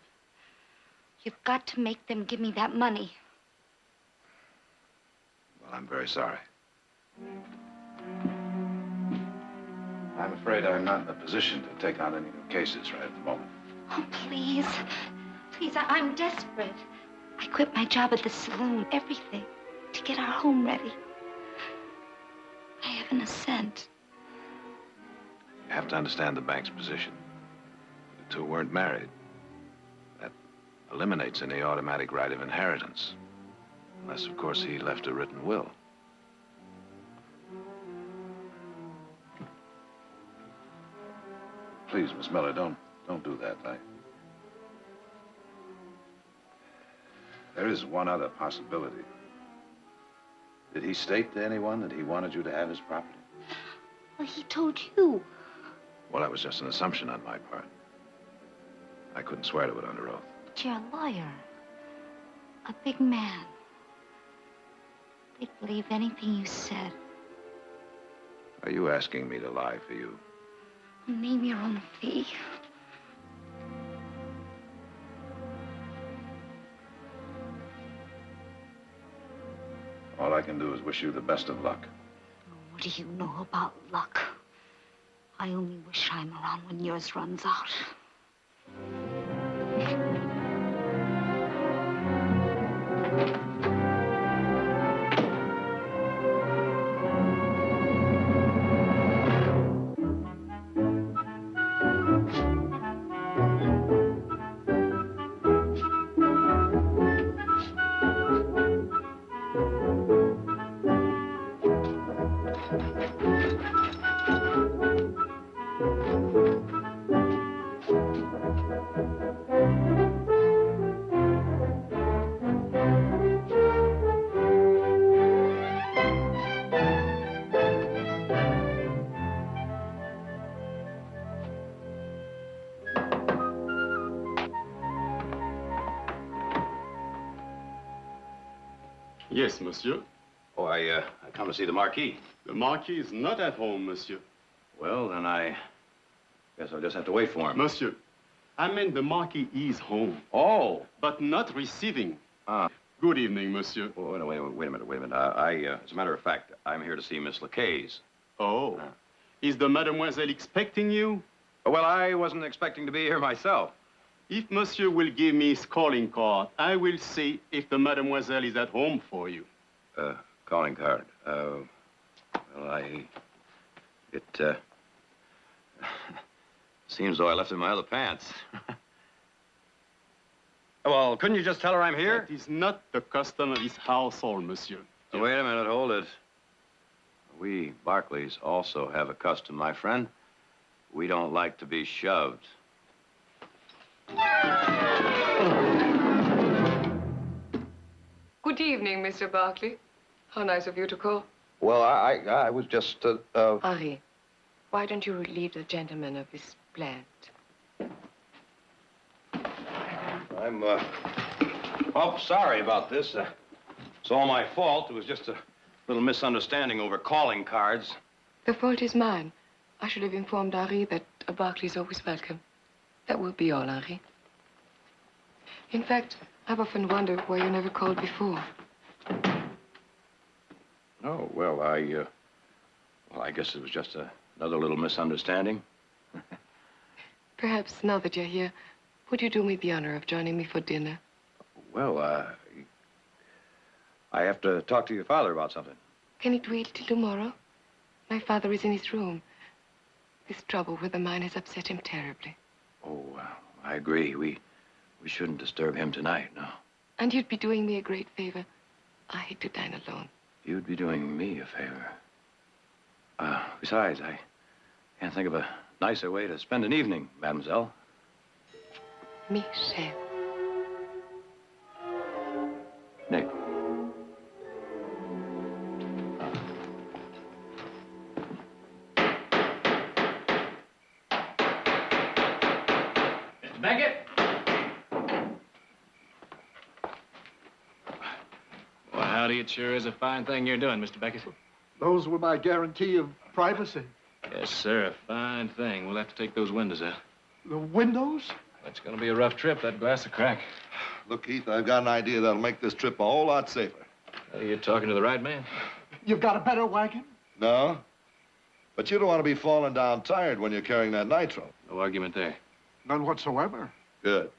You've got to make them give me that money. Well, I'm very sorry. I'm afraid I'm not in a position to take on any new cases right at the moment. Oh, please. Please, I'm desperate. I quit my job at the saloon, everything, to get our home ready. I haven't a cent. You have to understand the bank's position. The two weren't married. That eliminates any automatic right of inheritance. Unless, of course, he left a written will. Please, Miss Miller, don't do that. There is one other possibility. Did he state to anyone that he wanted you to have his property? Well, he told you. Well, that was just an assumption on my part. I couldn't swear to it under oath. But you're a lawyer. A big man. They'd believe anything you said. Are you asking me to lie for you? Name your own fee. All I can do is wish you the best of luck. What do you know about luck? I only wish I'm around when yours runs out. Yes, monsieur. Oh, I come to see the Marquis. The Marquis is not at home, monsieur. Well, then I guess I'll just have to wait for him. Monsieur, I meant the Marquis is home. Oh! But not receiving. Ah. Good evening, monsieur. Oh, wait a minute. As a matter of fact, I'm here to see Miss Lacaze. Oh. Is the mademoiselle expecting you? Well, I wasn't expecting to be here myself. If monsieur will give me his calling card, I will see if the mademoiselle is at home for you. Calling card. Well, seems though I left it in my other pants. Well, couldn't you just tell her I'm here? That is not the custom of this household, monsieur. Oh, wait a minute, hold it. We Barkleys also have a custom, my friend. We don't like to be shoved. Good evening, Mr. Barkley. How nice of you to call. Well, I was just, Henri, why don't you relieve the gentleman of his plant? I'm, oh, sorry about this. It's all my fault. It was just a little misunderstanding over calling cards. The fault is mine. I should have informed Henri that a Barkley is always welcome. That will be all, Henri. In fact, I've often wondered why you never called before. Oh, well, I guess it was just another little misunderstanding. Perhaps now that you're here, would you do me the honor of joining me for dinner? Well, I have to talk to your father about something. Can it wait till tomorrow? My father is in his room. This trouble with the mine has upset him terribly. Oh, I agree. We shouldn't disturb him tonight, no. And you'd be doing me a great favor. I hate to dine alone. You'd be doing me a favor. Besides, I can't think of a nicer way to spend an evening, mademoiselle. Michel. Nick. Mr. Beckett? Well, howdy, it sure is a fine thing you're doing, Mr. Beckett. Those were my guarantee of privacy. Yes, sir, a fine thing. We'll have to take those windows out. The windows? It's gonna be a rough trip, that glass will crack. Look, Heath, I've got an idea that'll make this trip a whole lot safer. Well, you're talking to the right man. You've got a better wagon? No? But you don't want to be falling down tired when you're carrying that nitro. No argument there. None whatsoever. Good.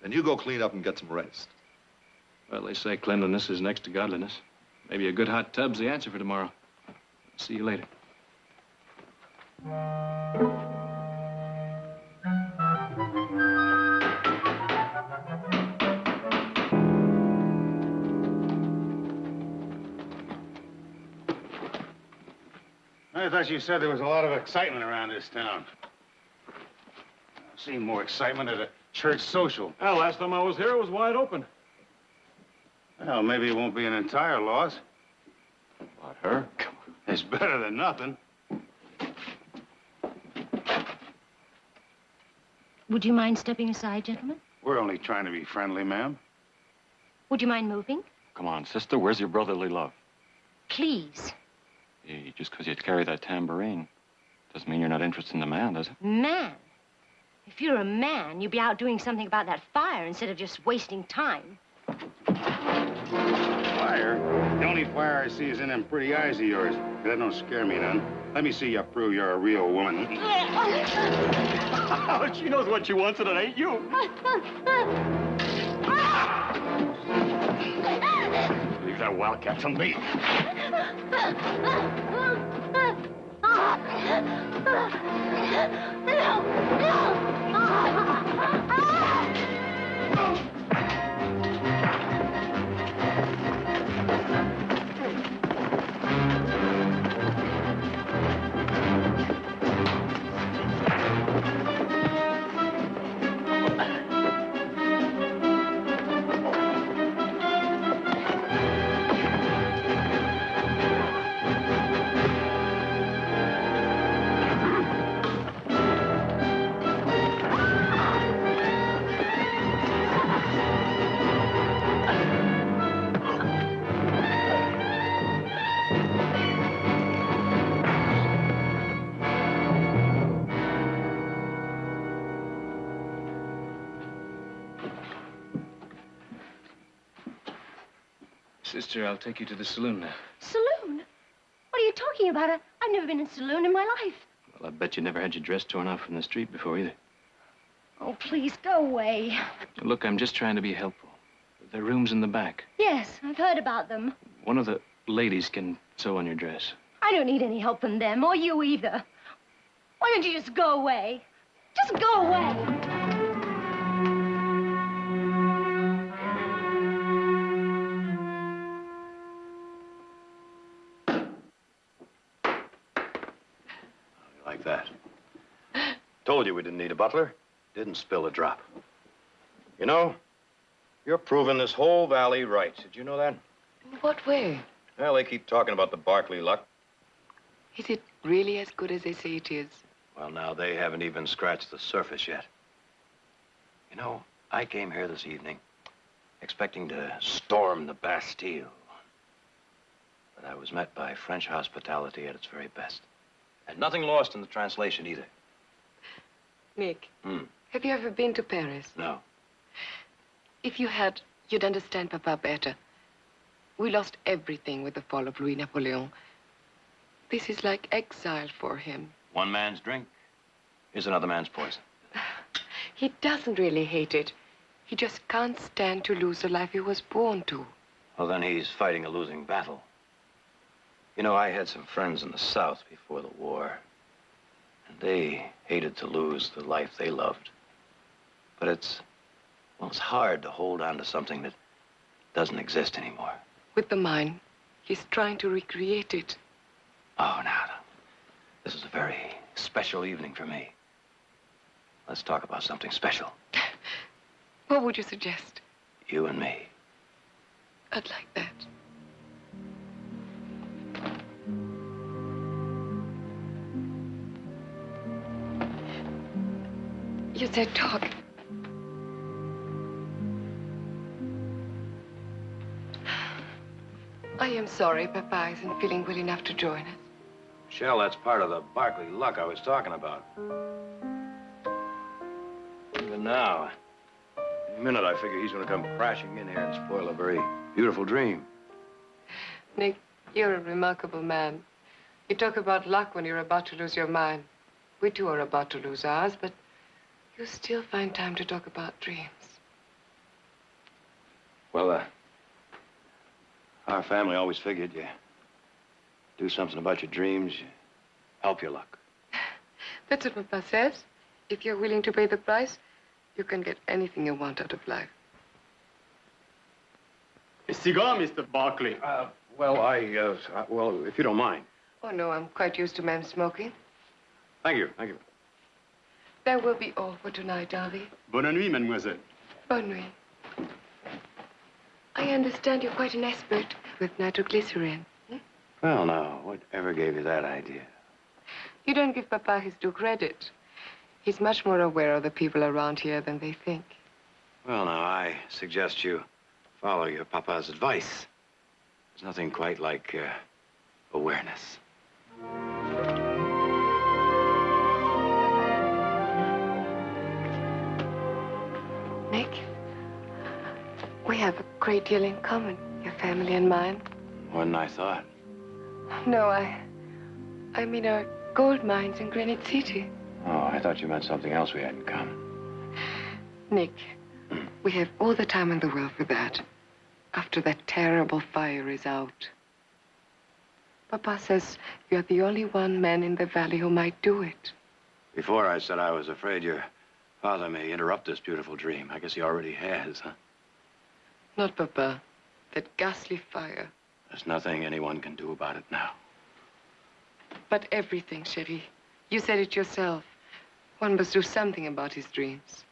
Then you go clean up and get some rest. Well, they say cleanliness is next to godliness. Maybe a good hot tub's the answer for tomorrow. See you later. I thought you said there was a lot of excitement around this town. I've seen more excitement at a church social. Well, last time I was here, it was wide open. Well, maybe it won't be an entire loss. What, her? It's better than nothing. Would you mind stepping aside, gentlemen? We're only trying to be friendly, ma'am. Would you mind moving? Come on, sister, where's your brotherly love? Please. Hey, just because you carry that tambourine doesn't mean you're not interested in the man, does it? Man. If you're a man, you'd be out doing something about that fire instead of just wasting time. Fire? The only fire I see is in them pretty eyes of yours. That don't scare me none. Let me see you prove you're a real woman. She knows what she wants, and it ain't you. Leave that wildcat to me. Sister, I'll take you to the saloon now. Saloon? What are you talking about? I've never been in a saloon in my life. Well, I bet you never had your dress torn off from the street before either. Oh, please, go away. Look, I'm just trying to be helpful. There are rooms in the back. Yes, I've heard about them. One of the ladies can sew on your dress. I don't need any help from them, or you either. Why don't you just go away? Just go away. Like that. Told you we didn't need a butler. Didn't spill a drop. You know, you're proving this whole valley right. Did you know that? In what way? Well, they keep talking about the Barkley luck. Is it really as good as they say it is? Well, now, they haven't even scratched the surface yet. You know, I came here this evening expecting to storm the Bastille. But I was met by French hospitality at its very best. And nothing lost in the translation either. Nick, have you ever been to Paris? No. If you had, you'd understand Papa better. We lost everything with the fall of Louis Napoleon. This is like exile for him. One man's drink is another man's poison. He doesn't really hate it. He just can't stand to lose the life he was born to. Well, then he's fighting a losing battle. You know, I had some friends in the South before the war. And they hated to lose the life they loved. But it's hard to hold on to something that doesn't exist anymore. With the mine, he's trying to recreate it. Oh, now, this is a very special evening for me. Let's talk about something special. What would you suggest? You and me. I'd like that. You said talk. I am sorry Papa isn't feeling well enough to join us. Shell, that's part of the Barkley luck I was talking about. Even now, in a minute, I figure he's going to come crashing in here and spoil a very beautiful dream. Nick, you're a remarkable man. You talk about luck when you're about to lose your mind. We too are about to lose ours, but you still find time to talk about dreams. Well, our family always figured you do something about your dreams, you help your luck. That's what Papa says. If you're willing to pay the price, you can get anything you want out of life. A cigar, Mr. Barkley. Well, if you don't mind. Oh, no, I'm quite used to men smoking. Thank you, thank you. That will be all for tonight, Darby. Bonne nuit, mademoiselle. Bonne nuit. I understand you're quite an expert with nitroglycerin. Well, now, whatever gave you that idea? You don't give Papa his due credit. He's much more aware of the people around here than they think. Well, now, I suggest you follow your Papa's advice. There's nothing quite like awareness. Nick, we have a great deal in common, your family and mine. More than I thought. No, I mean our gold mines in Granite City. Oh, I thought you meant something else we had in common. Nick, we have all the time in the world for that. After that terrible fire is out. Papa says you're the only one man in the valley who might do it. Before I said I was afraid your father may interrupt this beautiful dream. I guess he already has, huh? Not Papa. That ghastly fire. There's nothing anyone can do about it now. But everything, Chérie. You said it yourself. One must do something about his dreams.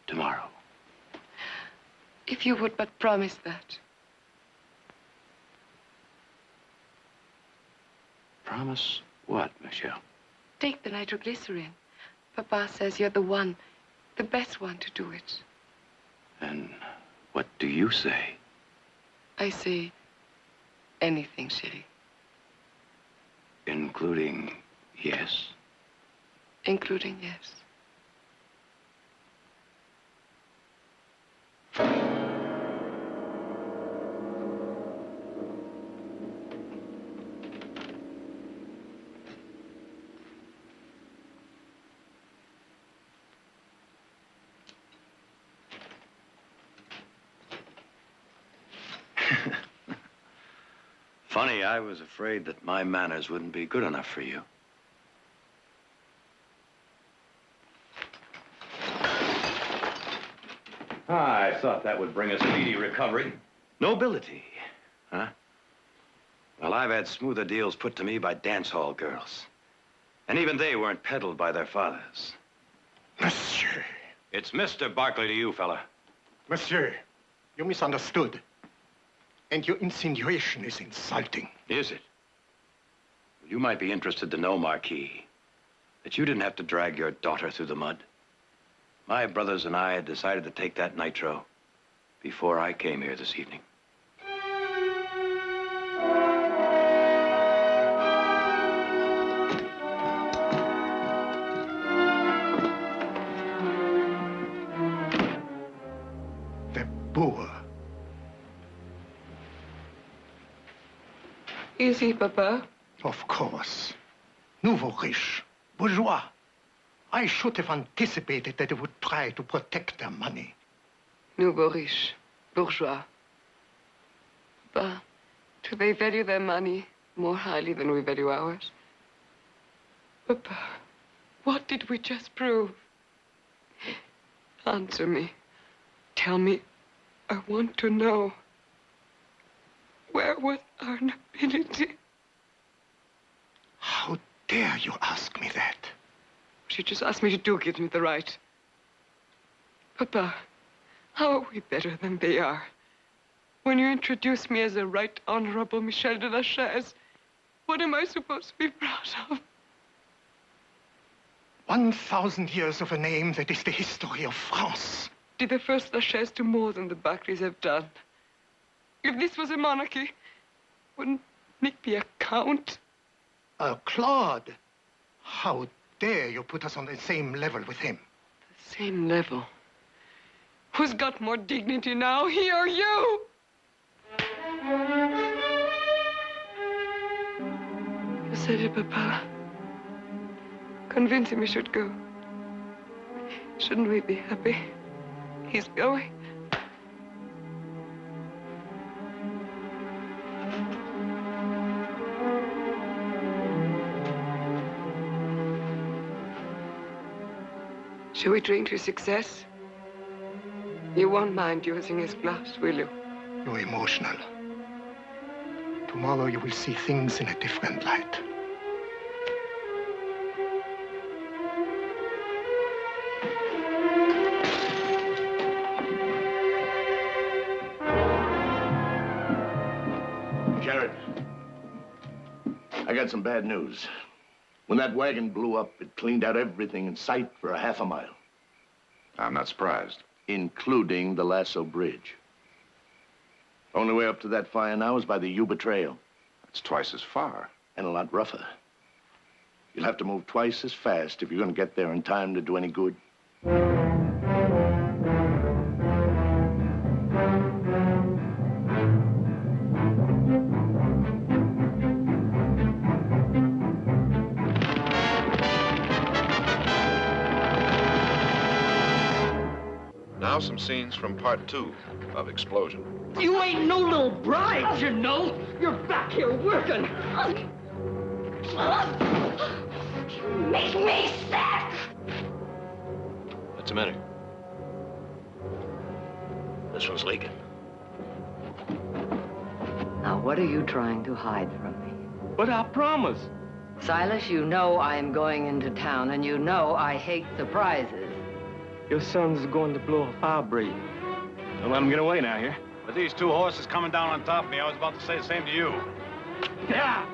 Tomorrow. If you would but promise that. Promise what, Michelle? Take the nitroglycerin. Papa says you're the one, the best one to do it. And what do you say? I say anything, Chérie. Including yes? Including yes. Funny, I was afraid that my manners wouldn't be good enough for you. I thought that would bring a speedy recovery. Nobility, huh? Well, I've had smoother deals put to me by dance hall girls. And even they weren't peddled by their fathers. Monsieur. It's Mr. Barkley to you, fella. Monsieur, you misunderstood. And your insinuation is insulting. Is it? Well, you might be interested to know, Marquis, that you didn't have to drag your daughter through the mud. My brothers and I had decided to take that nitro before I came here this evening. The boor. Is he, Papa? Of course. Nouveau riche. Bourgeois. I should have anticipated that they would try to protect their money. Nouveau riche. Bourgeois. Papa, do they value their money more highly than we value ours? Papa, what did we just prove? Answer me. Tell me. I want to know. Where was our nobility? How dare you ask me that? She just asked me to do gives me the right. Papa, how are we better than they are? When you introduce me as a Right Honorable Michel de la Chaise, what am I supposed to be proud of? 1,000 years of a name that is the history of France. Did the first La Chaise do more than the Barkleys have done? If this was a monarchy, wouldn't Nick be a count? A Claude? How dare you put us on the same level with him? The same level? Who's got more dignity now, he or you? You said it, Papa. Convince him he should go. Shouldn't we be happy? He's going. Shall we drink to success? You won't mind using his glass, will you? You're emotional. Tomorrow you will see things in a different light. Jared, I got some bad news. When that wagon blew up, it cleaned out everything in sight for a half a mile. I'm not surprised. Including the Lasso Bridge. Only way up to that fire now is by the Yuba Trail. That's twice as far. And a lot rougher. You'll have to move twice as fast if you're going to get there in time to do any good. Now some scenes from part 2 of Explosion. You ain't no little bride, you know. You're back here working. You make me sick! What's the matter? This one's leaking. Now, what are you trying to hide from me? But I promise. Silas, you know I am going into town, and you know I hate surprises. Your son's going to blow a fire break. Don't let him get away now, here. With these two horses coming down on top of me, I was about to say the same to you. Yeah.